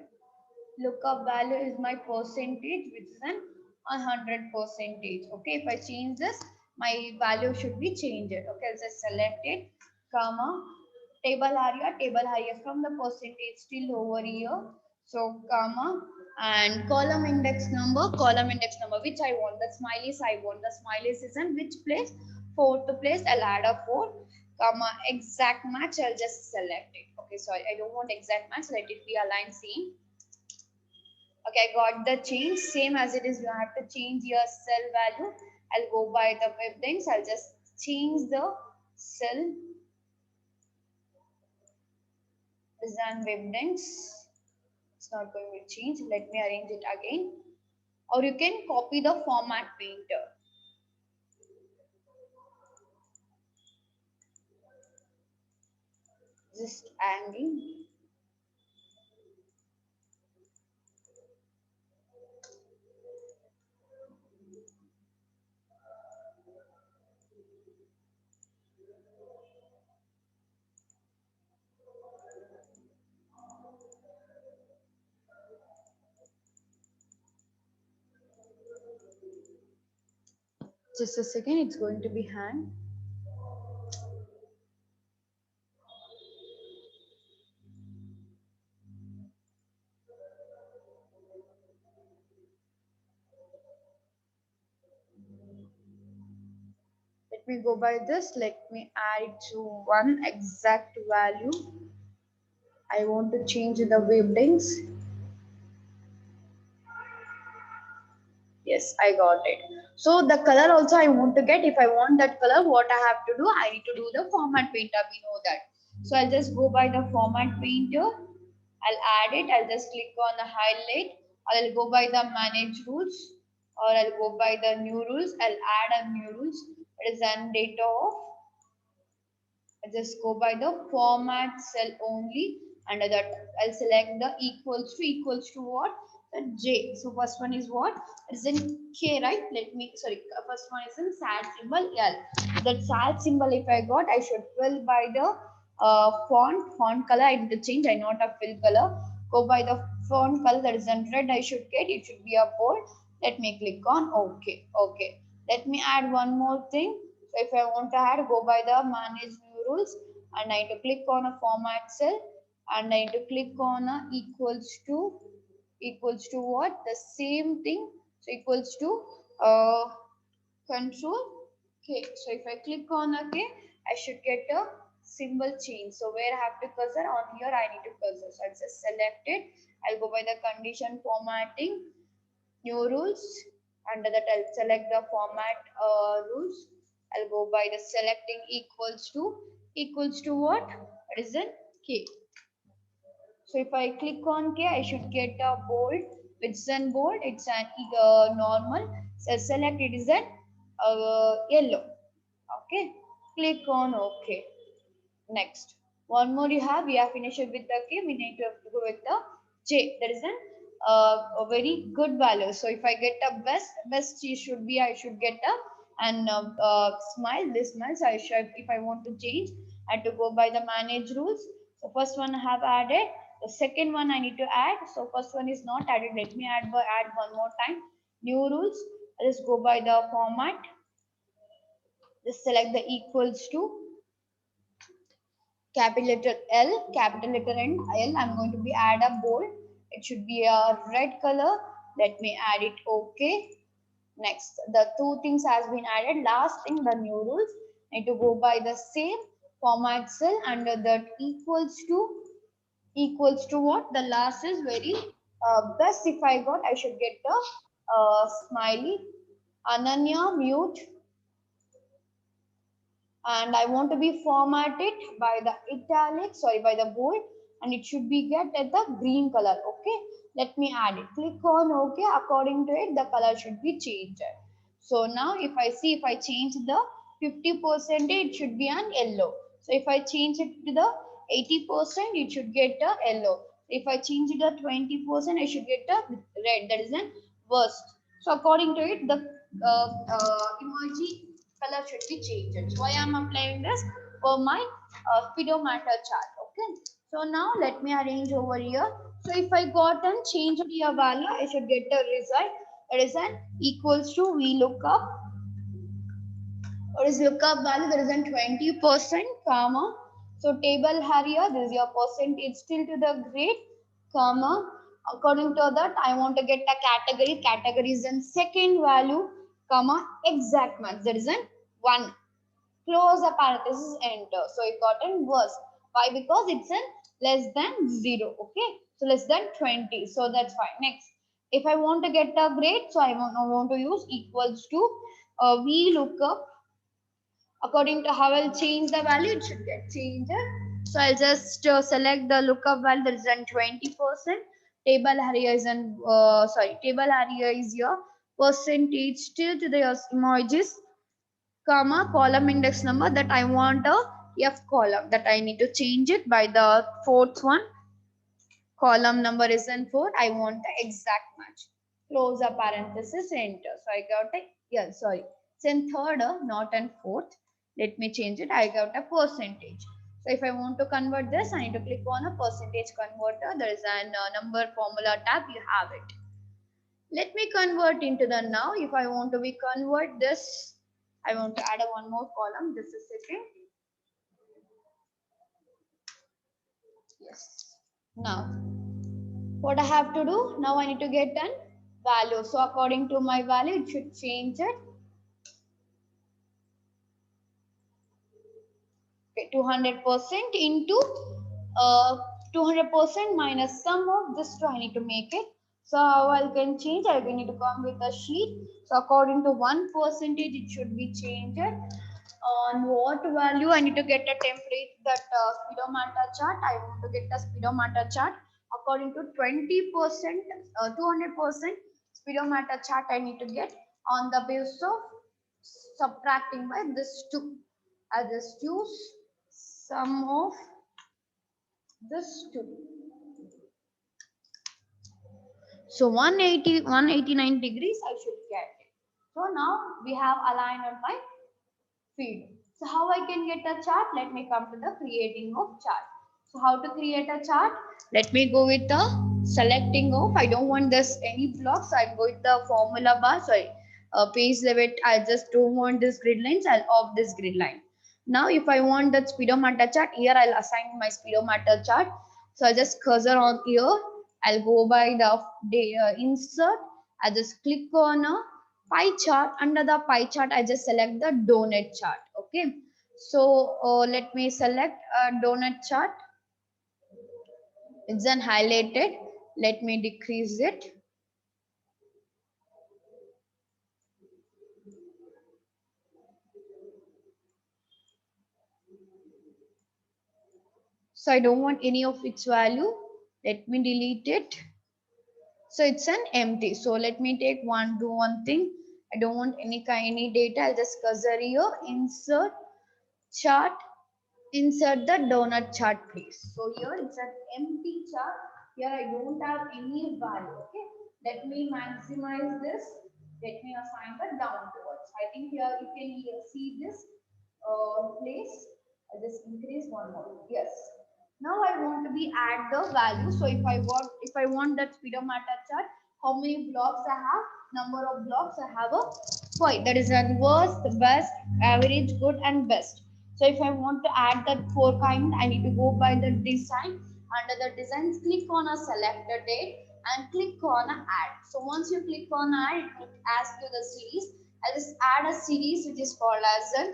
Lookup value is my percentage, which is an 100%. Okay, if I change this, my value should be changed. Okay, I'll just select it, comma, table area from the percentage still over here. So comma and column index number, which I want. The smileys I want. The smileys is in which place? Fourth place. I'll add a 4, comma, exact match. I'll just select it. Okay, sorry, I don't want exact match. Let it be aligned same. Okay, I got the change. Same as it is, you have to change your cell value. I'll go by the web things. I'll just change the cell design web links. It's not going to change. Let me arrange it again. Or you can copy the format painter. Just hanging. Just a second, it's going to be hang. Let me go by this. Let me add it to one exact value. I want to change the wavelengths. Yes, I got it. So the color also I want to get. If I want that color, what I have to do? I need to do the format painter. We know that. So I'll just go by the format painter. I'll add it. I'll just click on the highlight. I'll go by the manage rules, or I'll go by the new rules. I'll add a new rules. It is an data of. I just go by the format cell only. Under that, I'll select the equals to what? The J. So first one is what? It's in K, right? Let me, sorry, first one is in sad symbol L. That sad symbol, if I got, I should fill by the font color. I need to change. I not a fill color. Go by the font color that is in red. I should get. It should be a bold. Let me click on OK. Okay. Let me add one more thing. So if I want to add, go by the manage new rules, and I need to click on a format cell, and I need to click on a equals to what? The same thing. So equals to control K. So if I click on a K, I should get a symbol change. So where I have to cursor? On here I need to cursor. So I'll just select it. I'll go by the condition formatting, new rules. Under that I'll select the format rules. I'll go by the selecting equals to what? It is in K. So if I click on K, I should get a bold. It's an bold. It's an normal. So select it is an yellow. Okay. Click on OK. Next. One more you have. We have finished with the K. We need to go with the J. That is a very good value. So if I get a best should be, I should get a and smile. This smile. So I should, if I want to change, I have to go by the manage rules. So first one I have added. The second one I need to add. So first one is not added. Let me add one more time. New rules. Let's go by the format. Just select the equals to capital letter L, capital letter and L. I'm going to be add a bold. It should be a red color. Let me add it. Okay. Next, the two things has been added. Last thing, the new rules need to go by the same format cell under that equals to what? The last is very best. If I got, I should get the smiley. Ananya mute, and I want to be formatted by the italic, sorry, by the bold, and it should be get at the green color. Okay, let me add it. Click on OK. According to it, the color should be changed. So now if I see, if I change the 50%, it should be an yellow. So if I change it to the 80%, it should get a yellow. If I change it to 20%, I should get a red. That is an worst. So according to it, the emoji color should be changed. So I am applying this for my speedometer chart. Okay. So now let me arrange over here. So if I got and changed your value, I should get a result. That is an equals to VLOOKUP. Or is lookup value? That is an 20%, comma. So table area, this is your percentage still to the grade, comma. According to that, I want to get a category. Category is in second value, comma, exact marks. That is an 1. Close the parenthesis, enter. So I got in worst. Why? Because it's in less than 0. Okay. So less than 20. So that's fine. Next, if I want to get a grade, so I want to use equals to VLOOKUP. According to how I'll change the value, it should get changed. So I'll just select the lookup value that is in 20%. Table area is in table area is your percentage still to the emojis, comma, column index number that I want a F column that I need to change it by the fourth one. Column number is in 4. I want the exact match. Close the parenthesis, enter. So I got a, yeah, sorry. It's in third, not in fourth. Let me change it. I got a percentage. So if I want to convert this, I need to click on a percentage converter. There is a number formula tab. You have it. Let me convert into the now. If I want to be convert this, I want to add a one more column. This is second. Yes. Now, what I have to do? Now I need to get an value. So according to my value, it should change it. Okay, 200% into 200% minus sum of this two. I need to make it. So how I can change? I will need to come with a sheet. So according to 1%, it should be changed. On what value I need to get a template that speedometer chart. I want to get a speedometer chart according to 20%, 200% speedometer chart. I need to get on the basis of subtracting by this two. I just use sum of this two. So 189 degrees I should get it. So now we have aligned on my feed. So how I can get a chart? Let me come to the creating of chart. So how to create a chart? Let me go with the selecting of. I don't want this any blocks. I'll go with the formula bar. Sorry, page level. I just don't want this grid lines. I'll off this grid line. Now if I want that speedometer chart, here I'll assign my speedometer chart. So I just cursor on here. I'll go by the insert. I just click on a pie chart. Under the pie chart, I just select the donut chart. Okay. So let me select a donut chart. It's then highlighted. Let me decrease it. So I don't want any of its value. Let me delete it. So it's an empty. So let me do one thing. I don't want any data. I'll just cursor here, insert chart, insert the donut chart, please. So here it's an empty chart. Here I don't have any value. Okay. Let me maximize this. Let me assign the downwards. I think here you can see this place. I just increase one more. Yes. Now I want to be add the value. So if I want that speedometer chart, how many blocks I have, number of blocks I have a Why? That is the worst, the best, average, good, and best. So if I want to add that four kind, I need to go by the design. Under the designs, click on a selected date and click on a add. So once you click on add, it will ask you the series. I just add a series which is called as a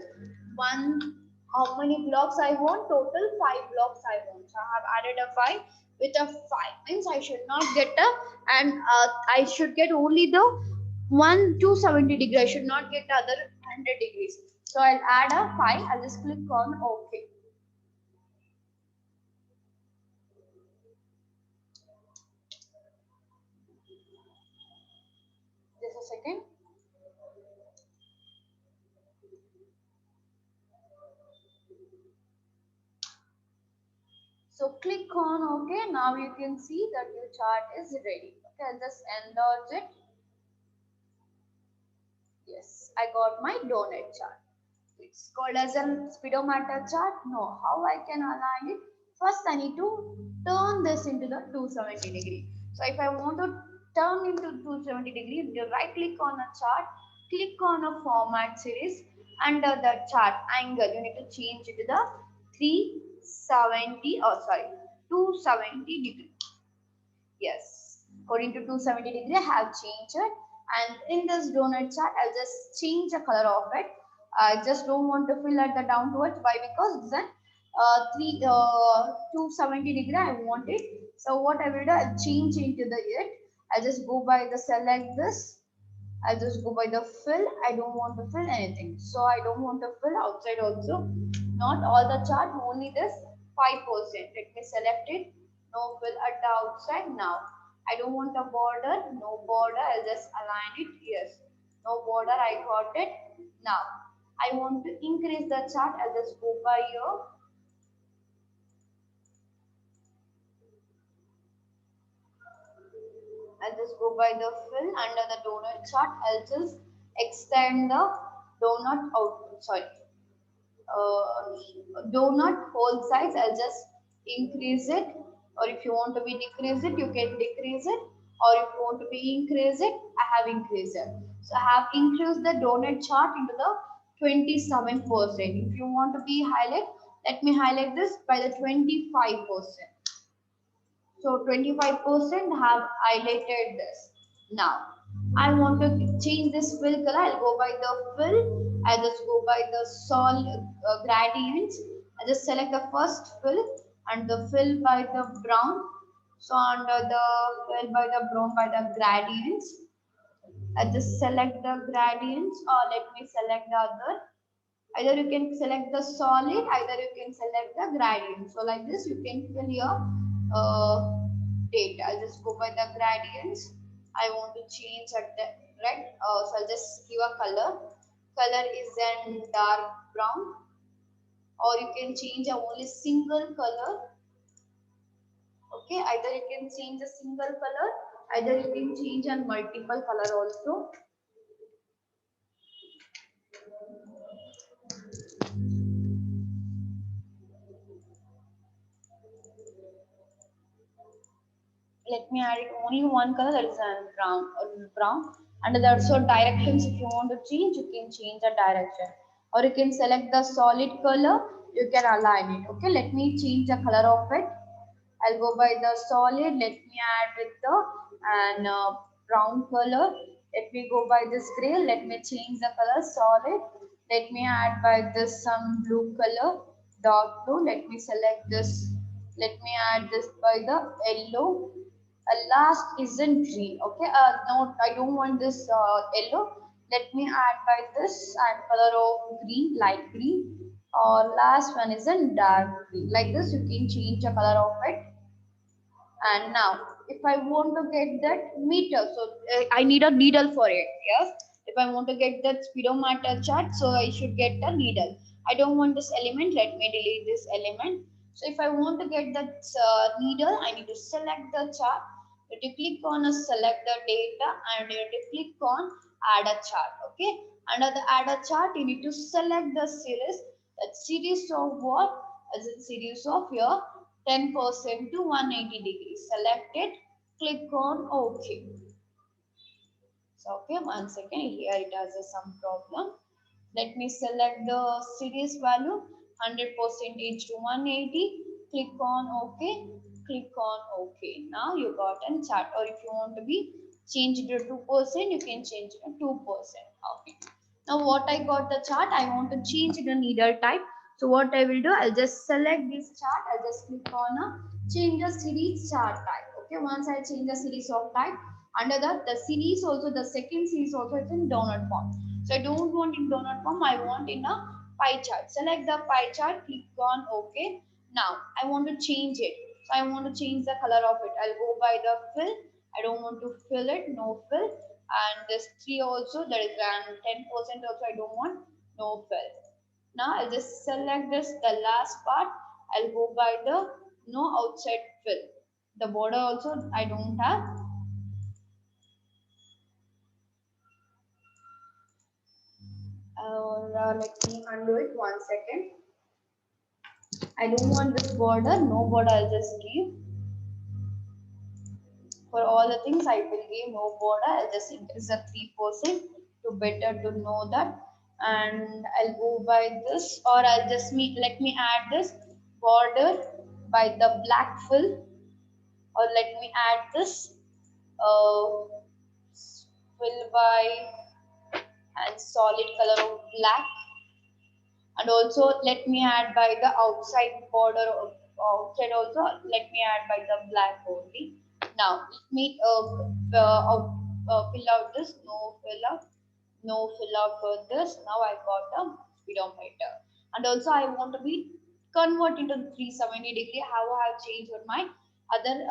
one. How many blocks I want? Total 5 blocks I want. So I have added a 5. With a 5 means I should not get a, and I should get only the 1 to 70 degree. I should not get the other 100 degrees. So I'll add a 5. I'll just click on OK. Just a second. So click on OK. Now you can see that your chart is ready. Okay, I'll just enlarge it. Yes, I got my donut chart. It's called as a speedometer chart. No, how I can align it? First, I need to turn this into the 270 degree. So if I want to turn into 270 degree, you right click on a chart, click on a format series. Under the chart angle, you need to change it to the 370, oh sorry, 270 degree. Yes, according to 270 degree, I have changed it. And in this donut chart, I'll just change the color of it. I just don't want to fill at the downwards. Why? Because then 270 degree, I want it. So what I will do, I'll change into the it. I'll just go by the select this. I'll just go by the fill. I don't want to fill anything. So I don't want to fill outside also. Not all the chart, only this 5%. Let me select it. No fill at the outside now. I don't want a border. No border. I'll just align it. Yes. No border. I got it. Now I want to increase the chart. I'll just go by here. I'll just go by the fill under the donut chart. I'll just extend the donut out. Sorry, donut hole size. I'll just increase it, or if you want to be decrease it, you can decrease it, or if you want to be increase it, I have increased it. So I have increased the donut chart into the 27%. If you want to be highlight, let me highlight this by the 25%. So 25% have highlighted this. Now I want to change this fill color. I'll go by the fill. I just go by the solid gradients. I just select the first fill and the fill by the brown. So under the fill by the brown by the gradients. I just select the gradients, or let me select the other. Either you can select the solid, either you can select the gradient. So like this, you can fill your data. I'll just go by the gradients. I want to change at the right. So I'll just give a color. Color is then dark brown, or you can change a only single color. Okay, either you can change a single color, either you can change a multiple color also. Let me add it only one color, that is brown. And there are also directions. If you want to change, you can change the direction, or you can select the solid color. You can align it. Okay, let me change the color of it. I'll go by the solid. Let me add with the and brown color. Let me go by this gray. Let me change the color solid. Let me add by this some blue color, dark blue. Let me select this. Let me add this by the yellow. Last isn't green. Okay, no, I don't want this yellow. Let me add by this and color of green, light green. Or last one is in dark green. Like this, you can change the color of it. And now if I want to get that meter, so I need a needle for it. Yes, if I want to get that speedometer chart, so I should get a needle. I don't want this element. Let me delete this element. So if I want to get that needle, I need to select the chart. You have to click on a select the data, and you have to click on add a chart. Okay, under the add a chart, you need to select the series. That series of what? As a series of your 10% to 180 degrees. Select it, click on OK. So okay, one second, here it has some problem. Let me select the series value 100% to 180. Click on OK. Click on OK. Now you got a chart. Or if you want to be change it to 2%, you can change it to 2%. Okay. Now what I got the chart, I want to change it to needle type. So what I will do, I'll just select this chart. I'll just click on change the series chart type. Okay. Once I change the series of type, under that the series also, the second series also is in donut form. So I don't want in donut form, I want in a pie chart. Select the pie chart, click on OK. Now I want to change it. So I want to change the color of it. I'll go by the fill. I don't want to fill it, no fill. And this 3 also, there is an 10% also, I don't want, no fill. Now I'll just select this, the last part. I'll go by the no outside fill. The border also I don't have. Let me undo it, one second. I don't want this border, no border, I'll just give. For all the things I will give no border, I'll just increase the 3% to better to know that. And I'll go by this, or I'll just let me add this border by the black fill, or let me add this fill by and solid color of black. And also let me add by the outside border of outside also, let me add by the black only. Now let me fill out this, no fill out for this. Now I got a speedometer. And also I want to be convert into 370-degree, how I have changed on my other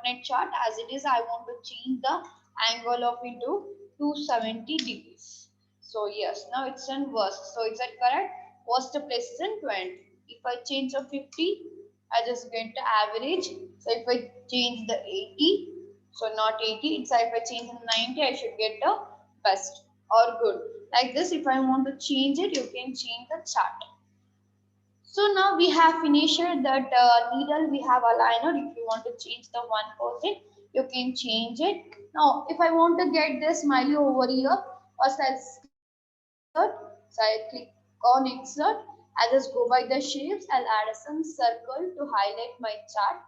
.NET chart. As it is, I want to change the angle of into 270 degrees. So yes, now it's in worst. So is that correct? Worst place is in 20. If I change the 50, I just get the average. So if I change the 80, so not 80, it's if I change the 90, I should get the best or good. Like this, if I want to change it, you can change the chart. So now we have finished that needle, we have aligner. If you want to change the 1%, you can change it. Now, if I want to get this smiley over here, first I'll insert. So I click on insert. I'll just go by the shapes. I'll add some circle to highlight my chart,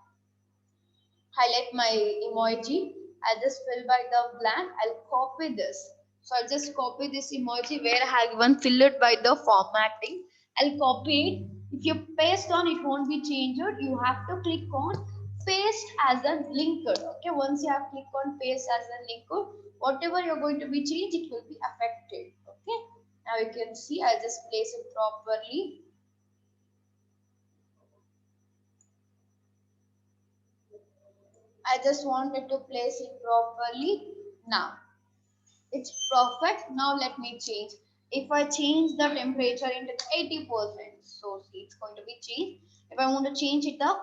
highlight my emoji. I'll just fill by the blank. I'll copy this. So I'll just copy this emoji where I have given fill it by the formatting. I'll copy it. If you paste on, it won't be changed. You have to click on paste as a linker. Okay, once you have clicked on paste as a linker, whatever you're going to be changed, it will be affected. Okay, now you can see I'll just place it properly. I just wanted to place it properly. Now it's perfect. Now let me change. If I change the temperature into 80%, so see it's going to be changed. If I want to change it to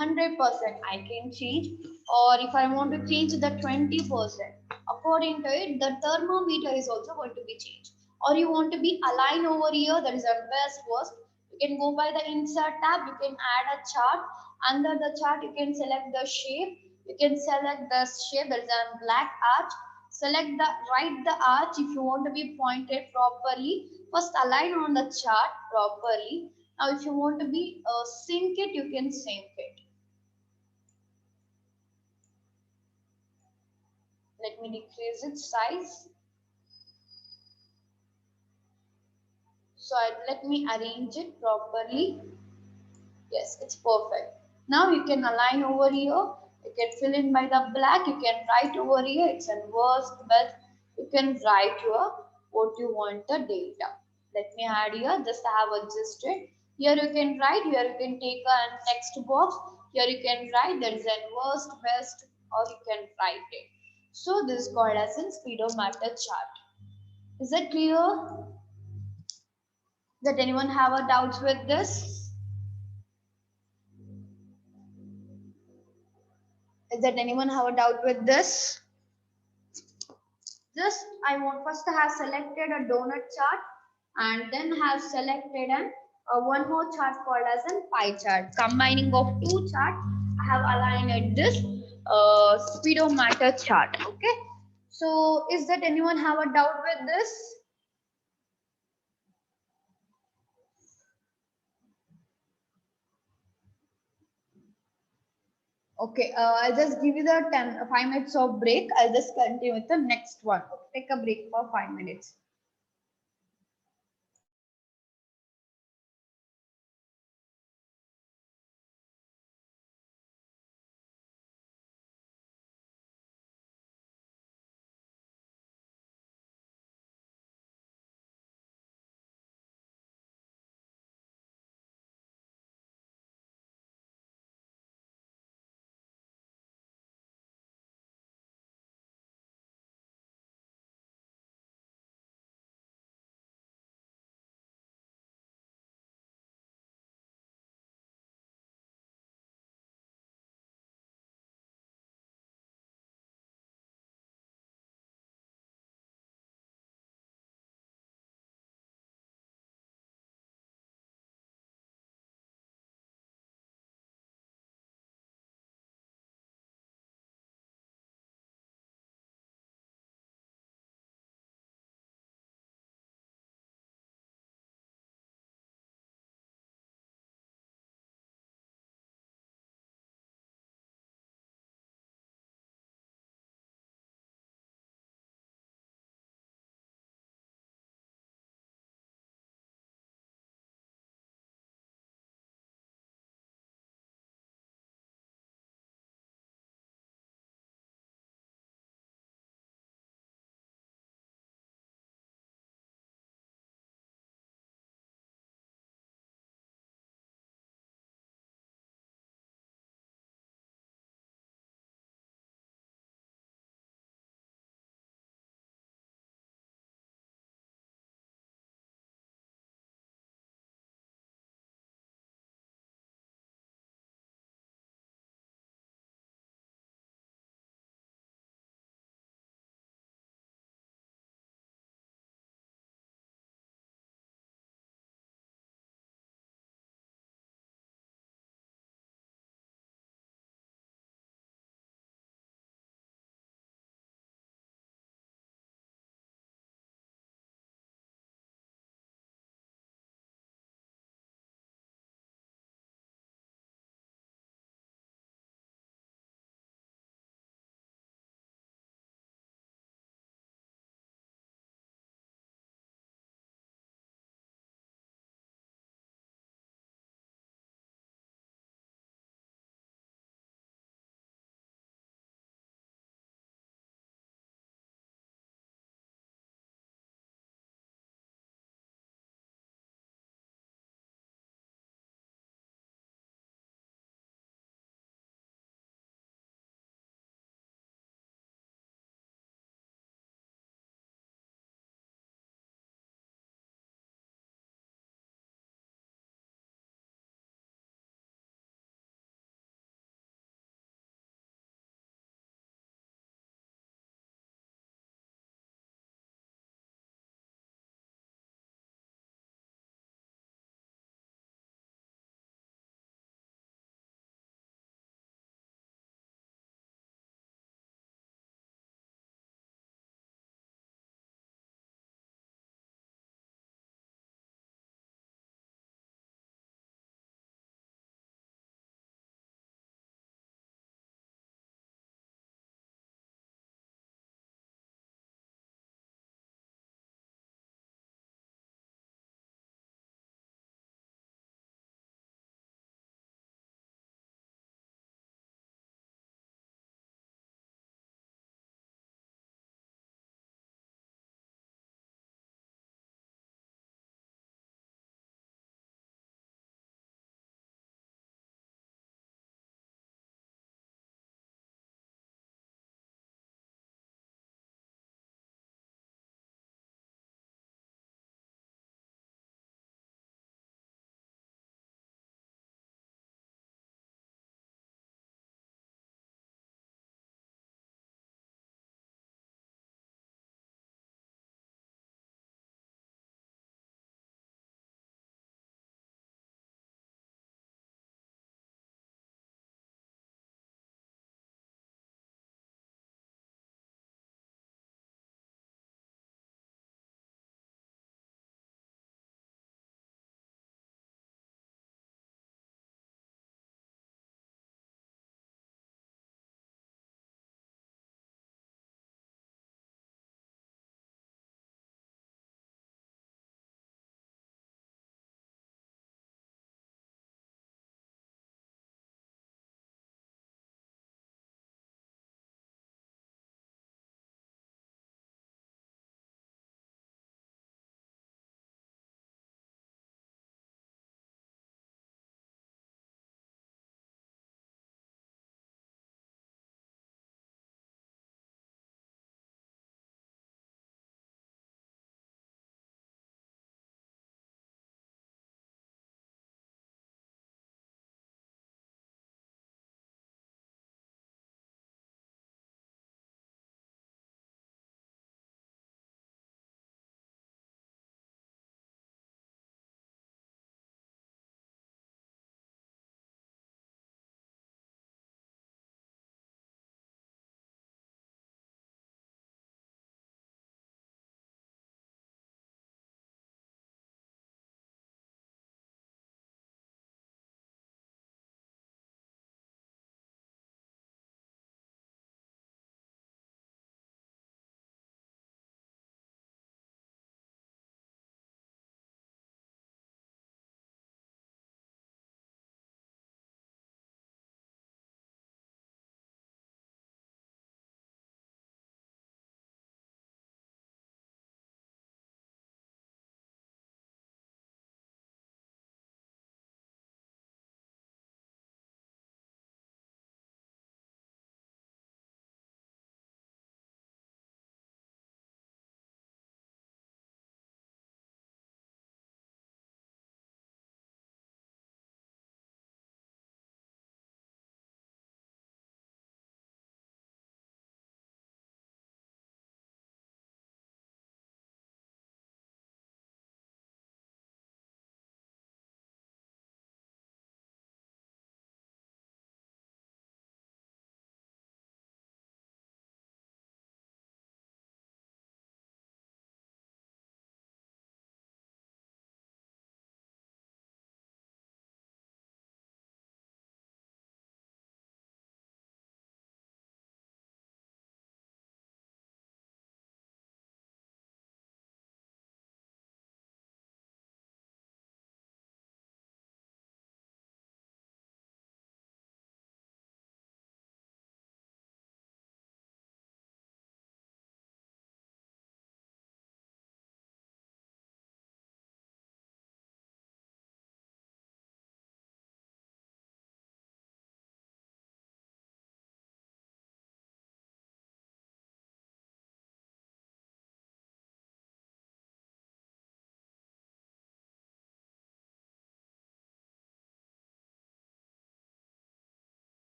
100%, I can change. Or if I want to change the 20%, according to it, the thermometer is also going to be changed. Or you want to be aligned over here, that is a best worst. You can go by the insert tab, you can add a chart. Under the chart, you can select the shape. You can select the shape, there is a black arch. Select the right the arch if you want to be pointed properly. First align on the chart properly. Now if you want to be sync it, you can sync it. Let me decrease its size. So let me arrange it properly. Yes, it's perfect. Now you can align over here. You can fill in by the black. You can write over here. It's in worst, best. You can write here what you want the data. Let me add here. Just I have adjusted. Here you can write. Here you can take a text box. Here you can write. There is a worst, best, or you can write it. So this is called as a speedometer chart. Is that clear? Does anyone have a doubts with this? Does anyone have a doubt with this? Just I want first to have selected a donut chart and then have selected an one more chart called as a pie chart. Combining of two charts, I have aligned this speedometer chart. Okay. So is that anyone have a doubt with this? Okay, I'll just give you the 5 minutes of break. I'll just continue with the next one. Take a break for 5 minutes.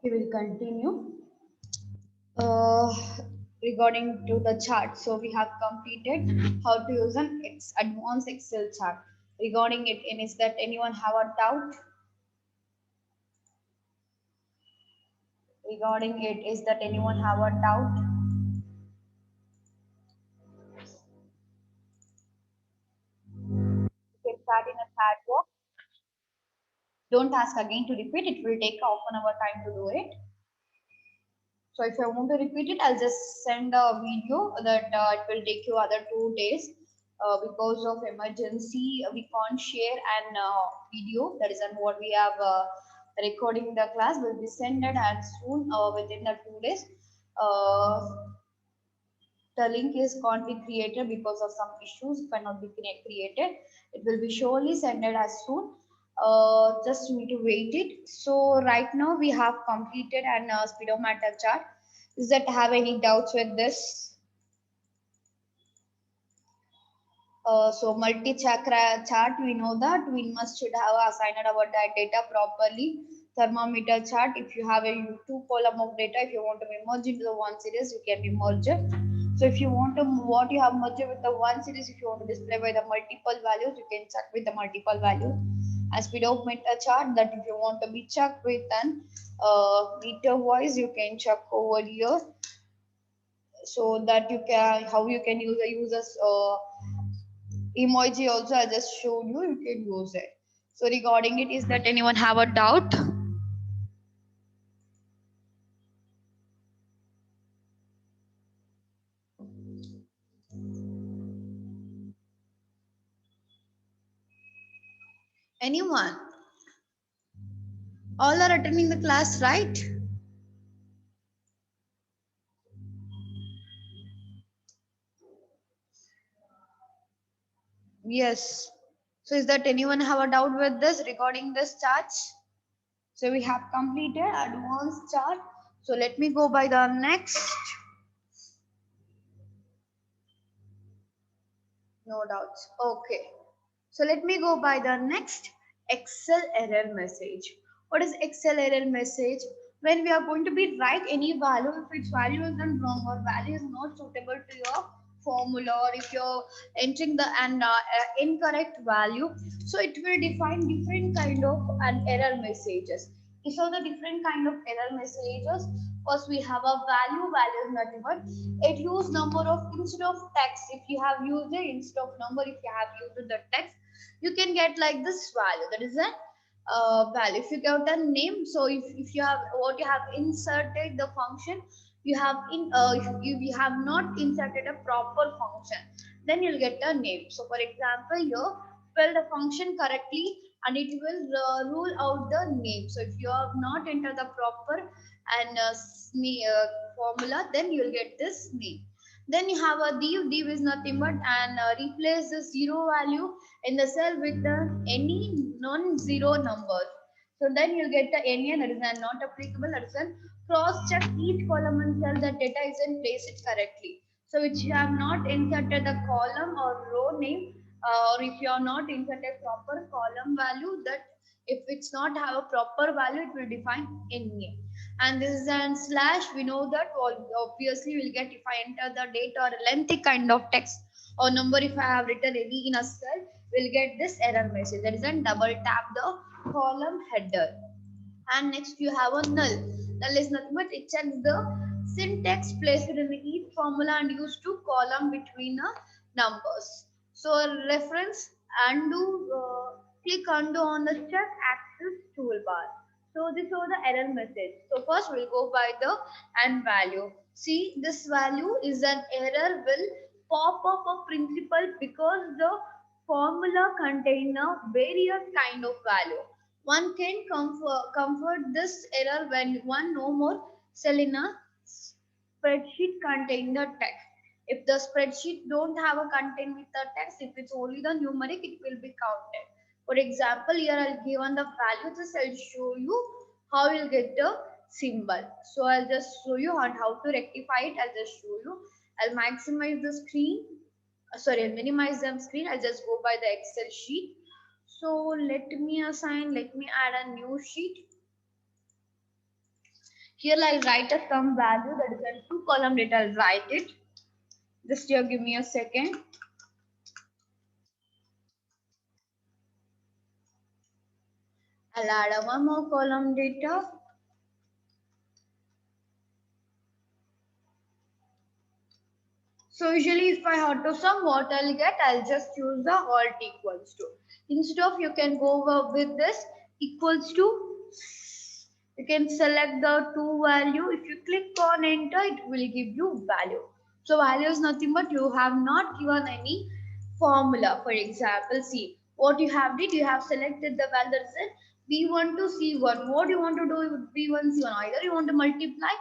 We will continue. Uh, Regarding to the chart, so we have completed how to use an advanced Excel chart. Regarding it, and is that anyone have a doubt regarding it? Is that anyone have a doubt? You can start in a chat box. Don't ask again to repeat. It will take half an hour time to do it. So if I want to repeat it, I'll just send a video that it will take you other 2 days. Because of emergency, we can't share an video. That is what we have recording the class will be sent it as soon within the 2 days. Uh, the link is can't be created because of some issues cannot be created. It will be surely sent it as soon. Just you need to wait it. So right now we have completed an speedometer chart. Does that have any doubts with this? So multi-chakra chart, we know that we must should have assigned our data properly. Thermometer chart, if you have a two column of data, if you want to be merged into the one series, you can be merged. So if you want to what you have merged with the one series, if you want to display by the multiple values, you can check with the multiple values. As speedometer chart, that if you want to be checked with an meter wise, you can check over here. So that you can how you can use the users emoji also I just showed you, you can use it. So regarding it, is that anyone have a doubt? Anyone? All are attending the class, right? Yes. So is that anyone have a doubt with this regarding this chart? So we have completed advanced chart. So let me go by the next. No doubts. Okay. So let me go by the next Excel error message. What is Excel error message? When we are going to be write any value, if its value is done wrong or value is not suitable to your formula, or if you're entering the incorrect value, so it will define different kind of an error messages. So the different kind of error messages. First we have a value is nothing but it use number of instead of text. If you have used it instead of number, if you have used the text, you can get like this value. That is a value. If you get a name, so if you have what you have inserted the function, you have if you have not inserted a proper function, then you'll get a name. So for example, you spell the function correctly and it will rule out the name. So if you have not entered the proper and formula, then you'll get this name. Then you have a div is nothing but and replace the zero value in the cell with the any non-zero number. So then you'll get the any that is not applicable. That is a cross check each column and cell that data is in place it correctly. So which you have not inserted the column or row name, or if you are not inserted proper column value, that if it's not have a proper value, it will define in name. And this is an slash. We know that obviously we'll get if I enter the date or lengthy kind of text or number. If I have written any in a cell, we'll get this error message. That is a double tap the column header. And next you have a null. Null is nothing but it checks the syntax placed in each formula and used to column between the numbers. So reference undo, click undo on the check access toolbar. So this was the error message. So first we'll go by the and value. See, this value is an error will pop up a principal because the formula contain a various kind of value. One can comfort this error when one no more cell in a spreadsheet contain the text. If the spreadsheet don't have a content with the text, if it's only the numeric, it will be counted. For example, here I'll give on the value, just I'll show you how you'll get the symbol. So I'll just show you on how to rectify it. I'll just show you. I'll maximize the screen. Sorry, I'll minimize the screen. I'll just go by the Excel sheet. So let me add a new sheet. Here I'll write a some value that is in 2-column data. I'll write it. Just here, give me a second. I'll add a one more column data. So usually if I have to sum what I'll get, I'll just use the alt equals to. Instead of you can go over with this equals to, you can select the two value. If you click on enter, it will give you value. So value is nothing but you have not given any formula. For example, see what you have did, you have selected the value that is B1 to C1. What do you want to do with B1, C1? Either you want to multiply,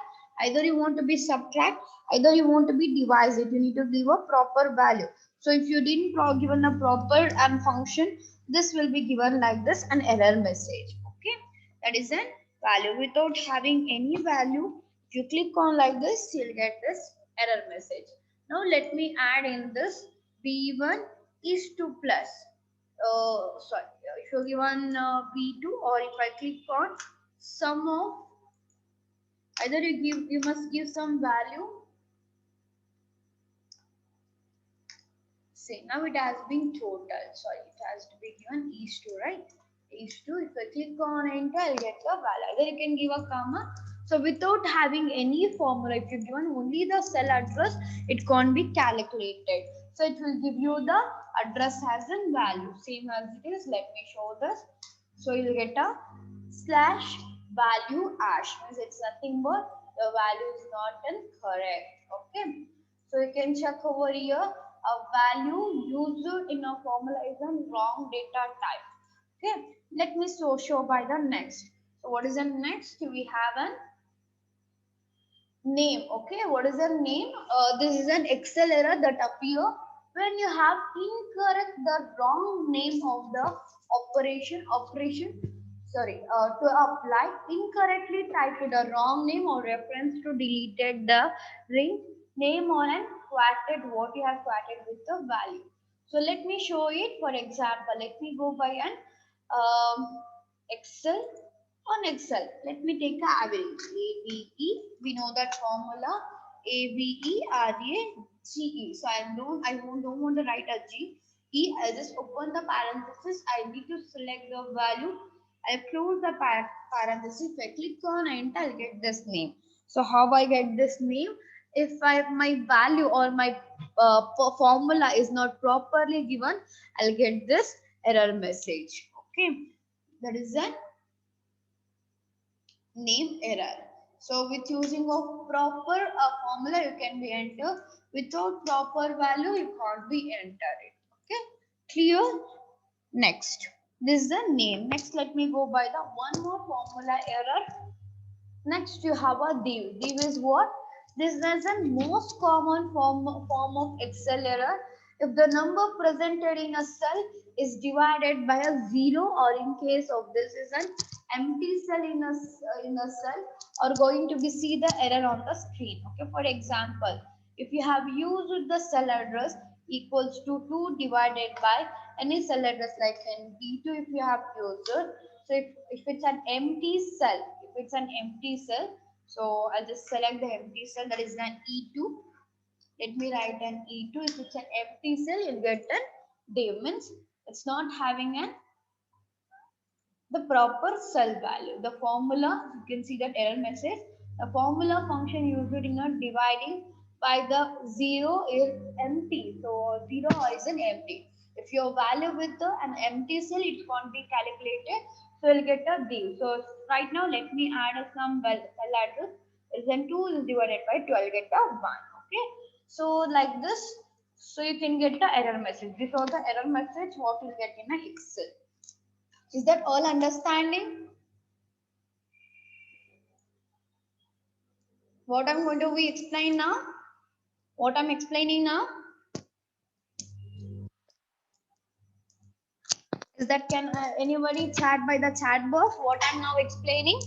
either you want to be subtract, either you want to be divide it. You need to give a proper value. So if you didn't given a proper function, this will be given like this, an error message. Okay, that is an value. Without having any value, if you click on like this, you'll get this error message. Now let me add in this B1 is to plus. Sorry, if you given B2, or if I click on sum of, either you must give some value. Say now it has been total. Sorry, it has to be given is to, right? Is to. If I click on enter, I'll get the value. Either you can give a comma. So without having any formula, if you given only the cell address, it can't be calculated. So it will give you the address as in value, same as it is. Let me show this. So you'll get a slash value ash, means it's nothing but the value is not incorrect. Okay, so you can check over here, a value used in a formula is a wrong data type. Okay, let me show by the next. So what is the next? We have a name. Okay, what is the name? This is an Excel error that appear when you have incorrect the wrong name of the operation. Sorry, to apply incorrectly typed the wrong name or reference to deleted the ring name or an quoted what you have quoted with the value. So let me show it. For example, let me go by an Excel. On Excel, let me take a average. AVE, we know that formula, AVERAGE. So don't want to write a G. E, I'll just open the parenthesis. I need to select the value. I'll close the parenthesis. If I click on enter, I'll get this name. So how I get this name? If my value or my formula is not properly given, I'll get this error message. Okay, that is an name error. So with using of proper formula, you can be enter. Without proper value, you can't be entered it. Okay, clear? Next, this is the name. Next, let me go by the one more formula error. Next, you have a div. Div is what? This is the most common form of Excel error. If the number presented in a cell is divided by a zero, or in case of this is an empty cell in a cell, are going to be see the error on the screen. Okay, for example, if you have used the cell address equals to 2 divided by any cell address like in B2 if you have used. So if it's an empty cell, so I'll just select the empty cell, that is an E2. Let me write an E2. If it's an empty cell, you'll get an div, means it's not having an the proper cell value. The formula, you can see that error message. The formula function used in a dividing by the zero is empty. So zero is an empty. If your value with an empty cell, it can't be calculated. So you'll get a div. So right now, let me add some cell address. Is then 2 is divided by 2. I'll get a 1. Okay. So like this. So you can get the error message. This is the error message what you'll get in a Excel. Is that all understanding? What I'm going to be explain now? What I'm explaining now? Is that can anybody chat by the chat box? What I'm now explaining?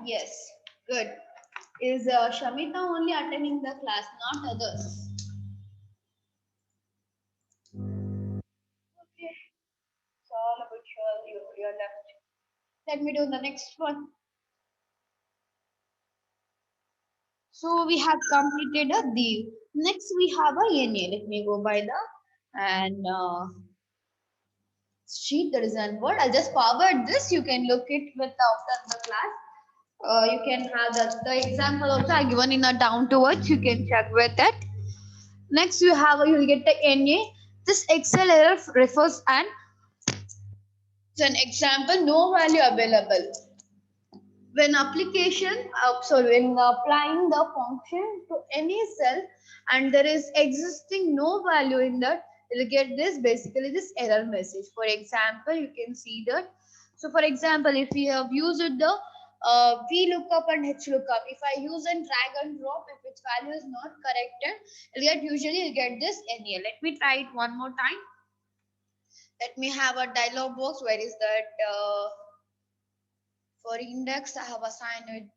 Yes, good. Is Shamita only attending the class, not others? Okay, so all about your left. Let me do the next one. So we have completed a div. Next we have a NA. Let me go by the and sheet. That is one word. I'll just forward this. You can look it with after the class. You can have the example also I given in a down to earth. You can check with that. Next you have you will get the NA. This Excel error refers and it's an example no value available. When when applying the function to any cell and there is existing no value in that, you'll get this basically this error message. For example, you can see that. So for example, if we have used the VLOOKUP and HLOOKUP, if I use and drag and drop, if its value is not corrected, you'll get this NA. Let me try it one more time. Let me have a dialog box. Where is that? For index, I have assigned it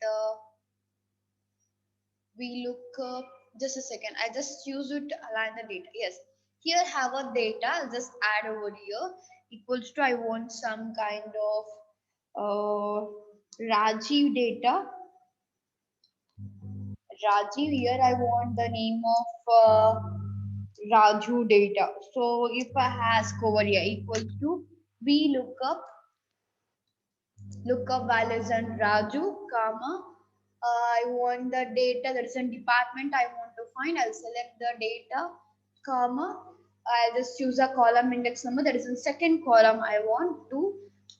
VLOOKUP. Just a second. I just use it to align the data. Yes. Here have a data. I'll just add over here equals to I want some kind of Rajiv data. Rajiv, here I want the name of Raju data. So if I ask over here equals to VLOOKUP lookup values and Raju, comma. I want the data that is in department I want to find. I'll select the data, comma. I'll just choose a column index number that is in second column. I want to,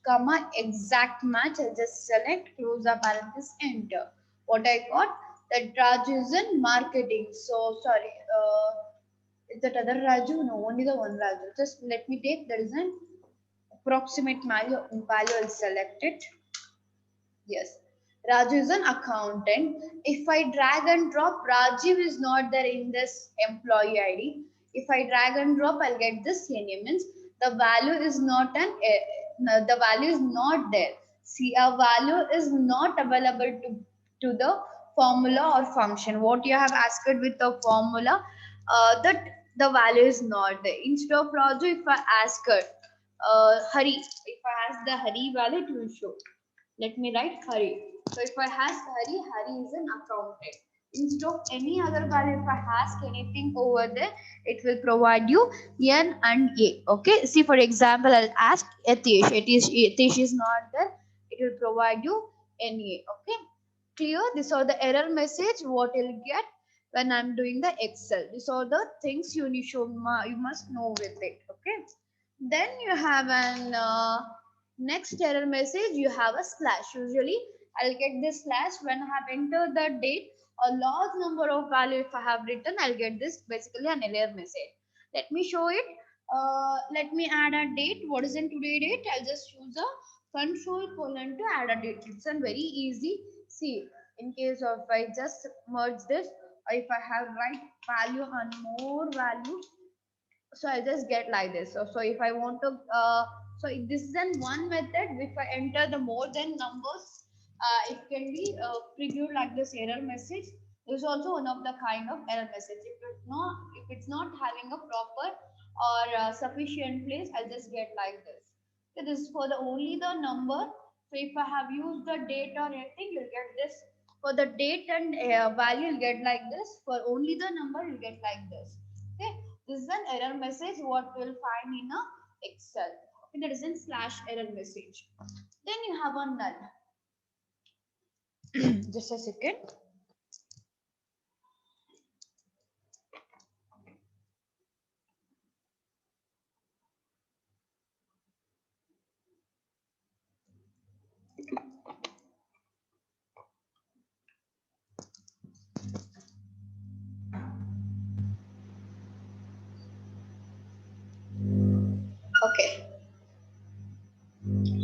comma, exact match. I'll just select, close the parenthesis, enter. What I got? That Raju is in marketing. So sorry. Is that other Raju? No, only the one Raju. Just let me take that is an approximate value. I'll select it. Yes, Raju is an accountant. If I drag and drop, Rajiv is not there in this employee ID. If I drag and drop, I'll get this CNA means the value is not the value is not there. See, a value is not available to the formula or function. What you have asked with the formula, that the value is not there. Instead of Raju, if I ask her, Hari, if I ask the Hari value, it will show. Let me write Hari. So if I ask Hari, Hari is an accountant. Instead of any other value, if I ask anything over there, it will provide you N and A. Okay. See, for example, I'll ask Atish. Atish is not there. It will provide you NA. Okay. Clear? These are the error message. What you'll get when I'm doing the Excel. These are the things you must know with it. Okay. Then you have an next error message. You have a slash. Usually, I'll get this slash when I have entered the date a large number of value. If I have written, I'll get this basically an error message. Let me show it. Let me add a date. What is in today date? I'll just use a control colon to add a date. It's a very easy. See, in case of I just merge this, if I have right value and more value, so I just get like this. So if I want to so this is then one method. If I enter the more than numbers, it can be previewed like this error message. This is also one of the kind of error message. If it's not having a proper or sufficient place, I'll just get like this. So this is for the only the number. So if I have used the date or anything, you'll get this. For the date and value, you'll get like this. For only the number, you'll get like this. Okay. This is an error message what we'll find in a Excel. Okay, that is in slash error message. Then you have a null. Just a second. Okay.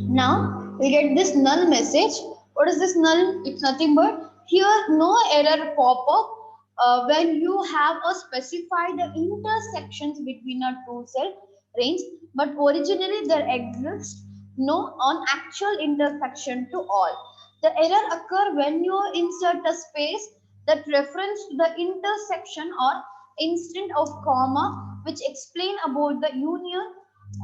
Now we get this null message. What is this null? It's nothing but here no error pop up when you have a specified intersections between a two cell range, but originally there exists no on actual intersection to all. The error occur when you insert a space that reference to the intersection or instead of comma, which explain about the union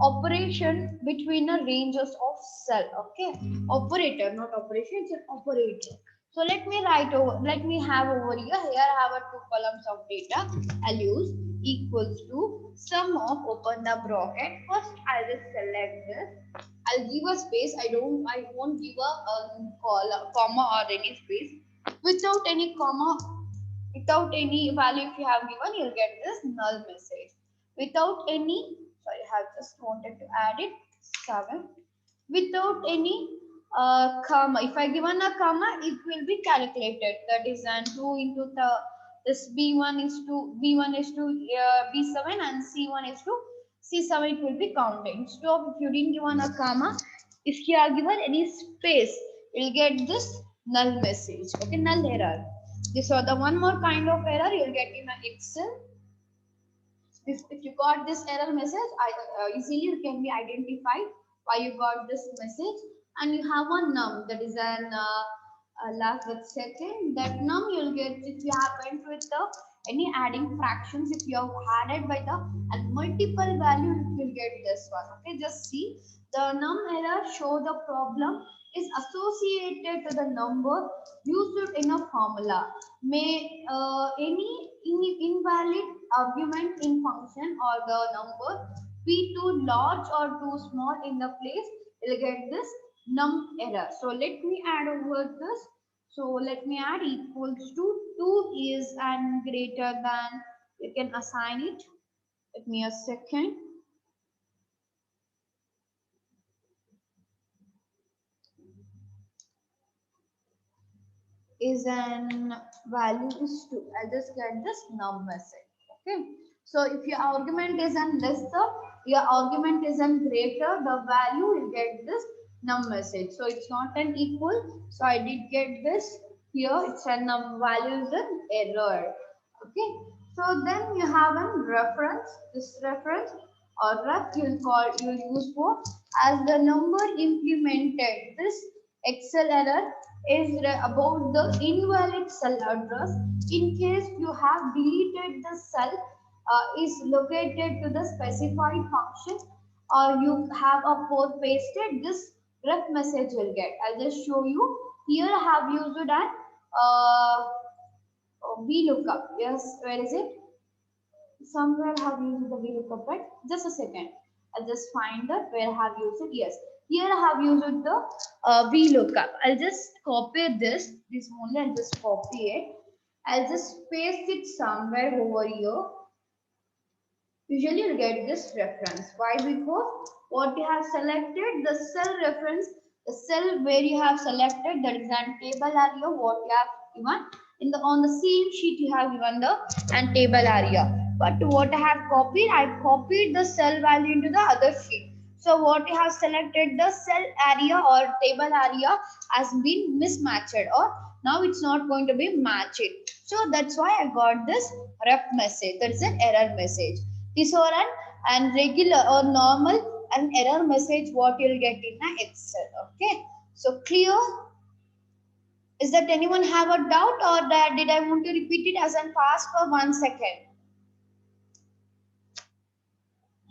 operation between the ranges of cell. Okay, operator, not operation, it's an operator. So let me write over, let me have over here, I have a two columns of data. I'll use equals to sum of, open the bracket. First, I'll just select this. I'll give a space. I won't give a comma or any space. Without any comma, without any value if you have given, you'll get this null message. Without any, sorry, I have just wanted to add it, 7. Without any comma, if I given a comma, it will be calculated. That is an 2 into the this b1 is to b1 is to b7 and c1 is to c7, it will be counted. Instead of, if you didn't given a comma, if you are given any space, you'll get this null message. Okay, null error. This or the one more kind of error you'll get in an Excel. If you got this error message, easily it can be identified why you got this message. And you have one num, that is an last with second. That num you'll get if you happen with the any adding fractions. If you have added by the and multiple value, you will get this one. Okay, just see the num error show the problem is associated to the number used in a formula. May any invalid argument in function or the number be too large or too small in the place, you'll get this num error. So let me add over this. So let me add equals to 2 is and greater than, you can assign it. Give me a second. Is an value is 2. I'll just get this num message. Okay. So if your argument is an lesser, your argument is an greater, the value will get this num message. So it's not an equal. So I did get this here. It's a num value is an error. Okay. So then you have a reference. This reference or ref you'll use for as the number implemented. This Excel error is about the invalid cell address. In case you have deleted the cell is located to the specified function, or you have a port pasted, this ref message will get. I'll just show you. Here I have used an uh, VLOOKUP. Yes, where is it? Somewhere I have used the VLOOKUP, right? Just a second. I'll just find that where I have used it. Yes, here I have used the VLOOKUP. I'll just copy this only. I'll just copy it. I'll just paste it somewhere over here. Usually you'll get this reference. Why? Because what you have selected, the cell reference, the cell where you have selected, that is an table area, what you have given. In the on the same sheet you have given the and table area. But what I have copied, I copied the cell value into the other sheet. So what you have selected, the cell area or table area has been mismatched, or now it's not going to be matched. So that's why I got this ref message. That is an error message. This or an regular or normal an error message what you'll get in an Excel. Okay. So clear? Is that anyone have a doubt, or that did I want to repeat it as an fast for 1 second?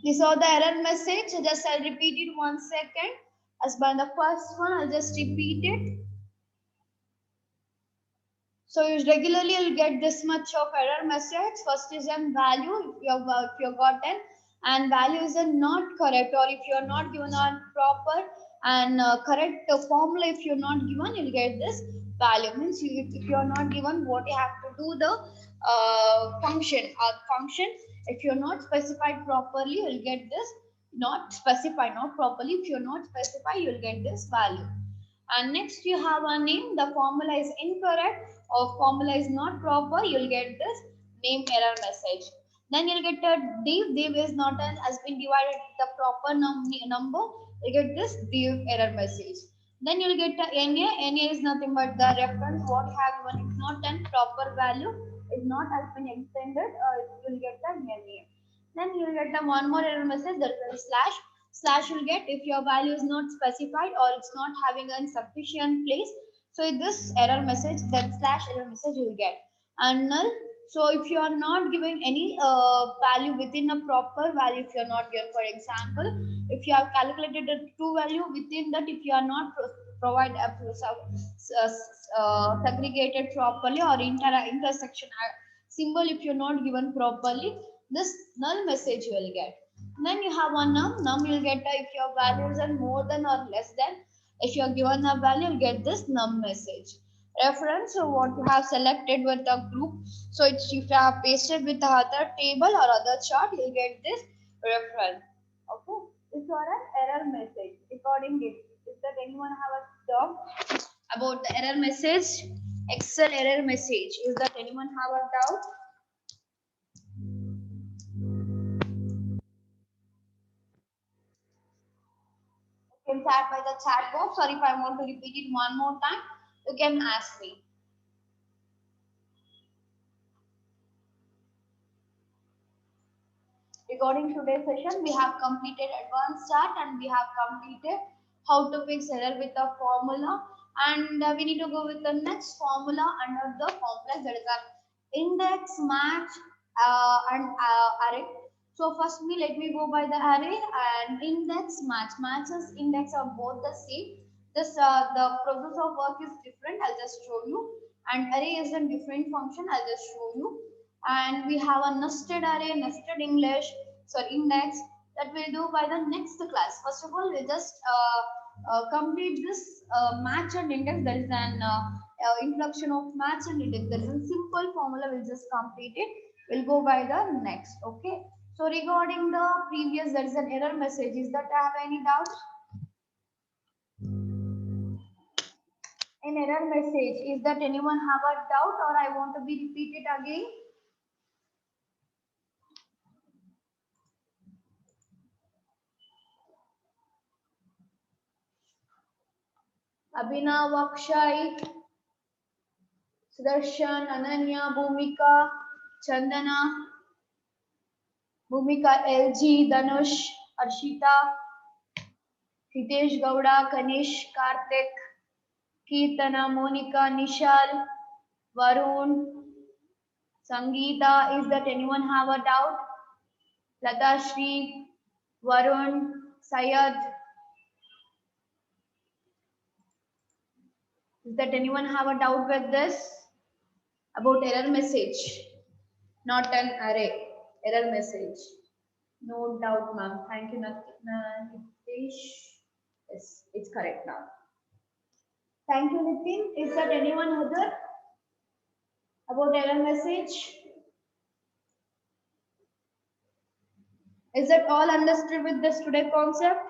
You saw the error message. So just I'll repeat it 1 second. As by the first one, I'll just repeat it. So you regularly you'll get this much of error message. First is an value if you got an and value is a not correct, or if you're not given a proper and correct formula, if you're not given, you'll get this value. Means if you're not given what you have to do the function or function, if you're not specified properly, you'll get this not specified, not properly. If you're not specified, you'll get this value. And next you have a name, the formula is incorrect or formula is not proper, you'll get this name error message. Then you'll get a div is not an, has been divided the proper number, you get this div error message. Then you'll get a NA is nothing but the reference what you have given, it's not an proper value, is not has been extended, you'll get the NA. Then you'll get a one more error message, that is slash will get if your value is not specified or it's not having a sufficient place, So this error message, that slash error message you will get. And null. So if you are not giving any value within a proper value, if you are not given, for example, if you have calculated a true value within that, if you are not provide a segregated properly or intersection symbol, if you're not given properly, this null message you will get. Then you have one num you will get if your values are more than or less than. If you are given a value, you'll get this num message. Reference, so what you have selected with the group. So it's if you have pasted with the other table or other chart, you'll get this reference. Okay. This was an error message. Recording it. Is that anyone have a doubt about the error message? Excel error message. Is that anyone have a doubt? You can chat by the chat box, or if I want to repeat it one more time, you can ask me. Regarding today's session, we have completed advanced chart and we have completed how to fix error with a formula. And we need to go with the next formula under the complex, that is an index, match, and array. So firstly, let me go by the array and index, match. Matches, index are both the same. This the process of work is different. I'll just show you. And array is a different function. I'll just show you. And we have a nested array, nested English, sorry, index, that we'll do by the next class. First of all, we'll just complete this match and index. That is an introduction of match and index. That is a simple formula. We'll just complete it. We'll go by the next. Okay. So regarding the previous, there is an error message. Is that I have any doubts? An error message. Is that anyone have a doubt or I want to be repeated again? Abhinav, Akshay, Sudarshan, Ananya, Chandana, Bhumika, LG, Danush, Arshita, Hitesh Gowda, Kanish, Karthik, Kirtana, Monica, Nishal, Varun, Sangeeta. Is that anyone have a doubt? Lata Shri, Varun, Sayed. Is that anyone have a doubt with this? About error message, not an array. Error message. No doubt, ma'am. Thank you, Nitish. Yes, it's correct now. Thank you, Nitin. Is that anyone other about error message? Is that all understood with this today concept?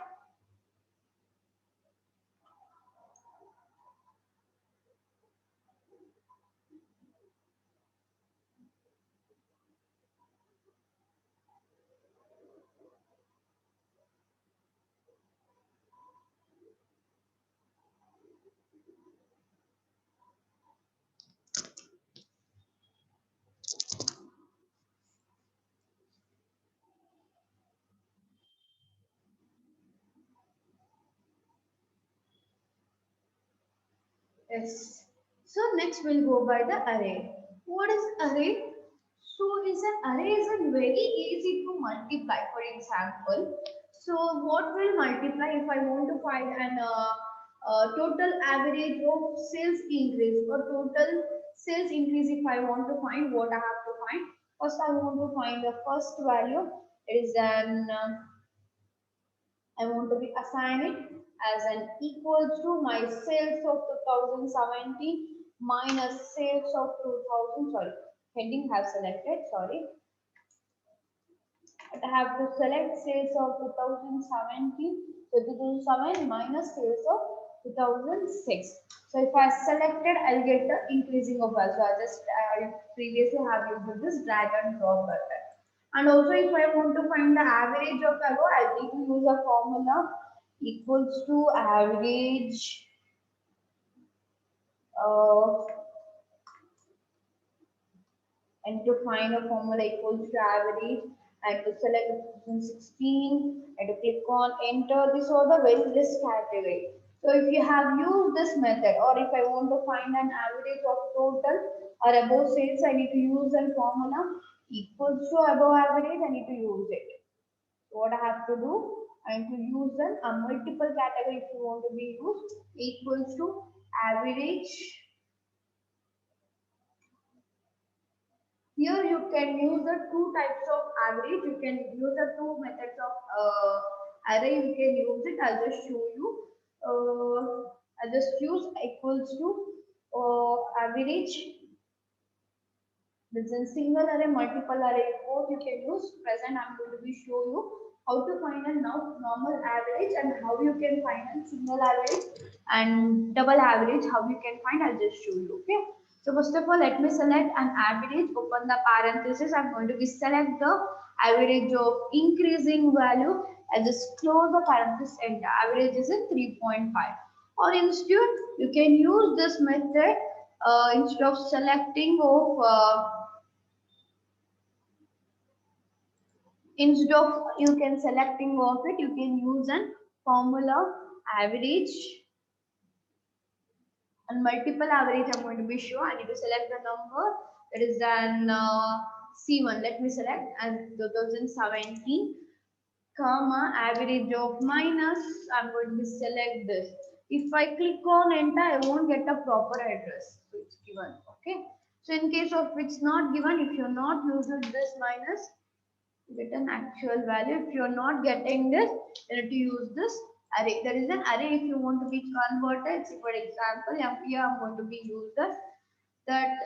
Yes. So next we'll go by the array. What is array? So is an array is a very easy to multiply. For example, so what will multiply if I want to find an total average of sales increase or total sales increase? If I want to find, what I have to find? First, I want to find the first value. It is an I want to be assign it as an equals to my sales of 2017 minus sales of 2000. Sorry, heading have selected. Sorry, but I have to select sales of 2017. So 2007 minus sales of 2006. So if I selected, I'll get the increasing of value. So I just previously have used this drag and drop button. And also if I want to find the average of value, I need to use a formula equals to average uh, and to find a formula equals to average and to select 2016 and to click on enter. This was the very list category. So if you have used this method, or if I want to find an average of total or above sales, I need to use a formula equals to above average, I need to use it. So what I have to do, I need to use a multiple category if you want to be used equals to average. Here you can use the two types of average. You can use the two methods of array. You can use it. I'll just show you. I'll just use equals to average. This is single array, multiple array. Both you can use. Present, I'm going to be show you how to find a now normal average and how you can find a single average and double average. How you can find? I'll just show you. Okay. So first of all, let me select an average. Open the parenthesis. I'm going to be select the average of increasing value. I just close the parenthesis. Enter. Average is in 3.5. Or instead, you can use this method instead of selecting of instead of you can selecting of it, you can use an formula average and multiple average. I'm going to be sure. I need to select the number. That is an C1. Let me select and 2017, comma average of minus. I'm going to select this. If I click on enter, I won't get a proper address. So it's given. Okay. So in case of it's not given, if you're not using this minus, get an actual value. If you're not getting this, you need to use this array. There is an array if you want to be converted. See, for example, here I'm going to be use that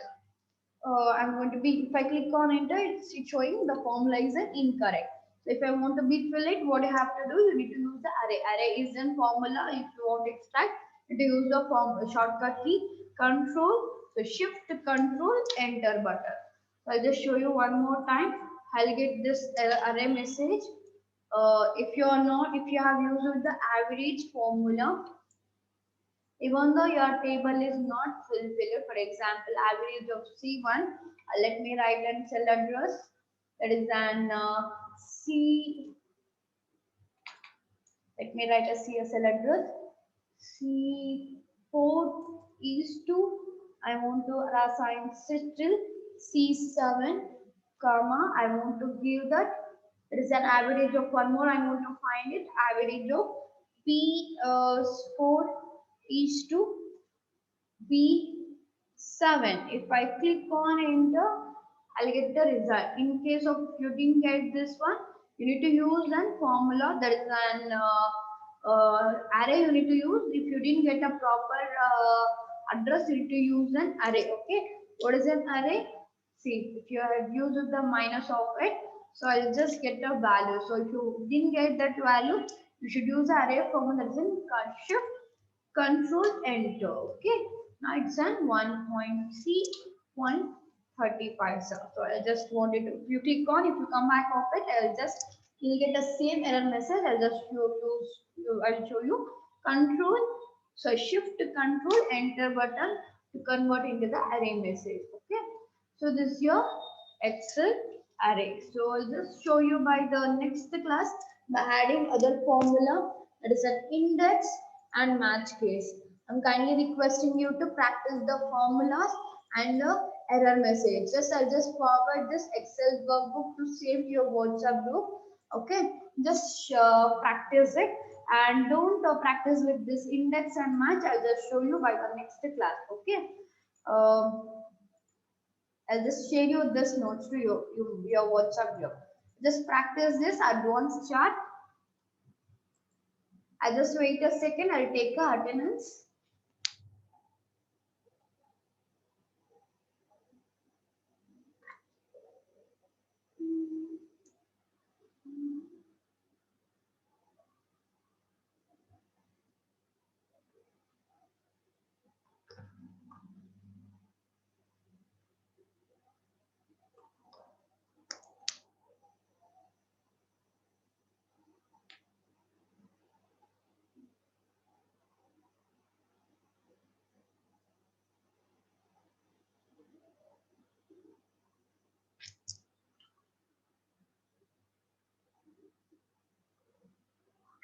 I'm going to be, if I click on enter, it's showing the formula is an incorrect. So if I want to be fill it, what you have to do, you need to use the array. Array is in formula. If you want to extract, you need to use the form shortcut key control. So shift control enter button. So I'll just show you one more time. I'll get this array message. If you are not, if you have used the average formula, even though your table is not fulfilled, for example, average of C1, let me write and cell address. That is an C. Let me write a CSL address. C4 is to, I want to assign still C7, comma, I want to give that. There is an average of one more, I want to find it, average of P4 is to B7. If I click on enter, I'll get the result. In case of you didn't get this one, you need to use an formula. That is an array you need to use. If you didn't get a proper address, you need to use an array. Okay. What is an array? See, if you have used the minus of it, so I'll just get a value. So if you didn't get that value, you should use array formula. That is in shift control enter. Okay. Now it's an 1.C135. So I just wanted to, if you click on, if you come back of it, I'll just, you'll get the same error message. I'll just I'll show you control. So shift control enter button to convert into the array message. Okay. So this is your Excel array. So I'll just show you by the next class by adding other formula, that is an index and match case. I'm kindly requesting you to practice the formulas and the error message. I'll just forward this Excel workbook to save your WhatsApp group. Okay, just practice it and don't practice with this index and match. I'll just show you by the next class. Okay. I'll just share you this notes to your WhatsApp group. Just practice this advanced chart. I just wait a second. I'll take a attendance.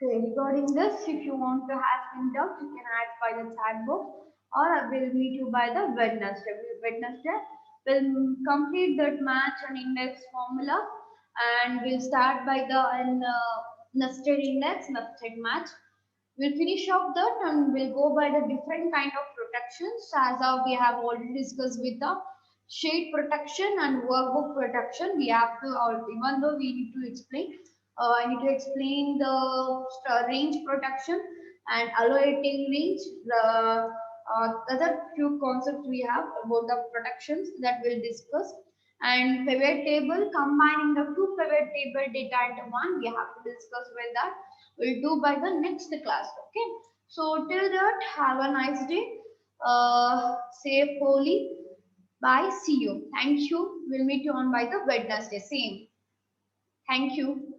Okay, regarding this, if you want to have any doubts, you can ask by the chat box or I will meet you by the Wednesday. Wednesday will complete that match and index formula and we'll start by the nested index, nested match. We'll finish off that and we'll go by the different kind of protections as we have already discussed with the shade protection and workbook protection. We have to, even though we need to explain, I need to explain the range protection and allocating range. The other few concepts we have about the protections that we'll discuss. And pivot table, combining the two pivot table data into one, we have to discuss with that. We'll do by the next class. Okay. So till that, have a nice day. Safe Holi. Bye. See you. Thank you. We'll meet you on by the Wednesday. Same. Thank you.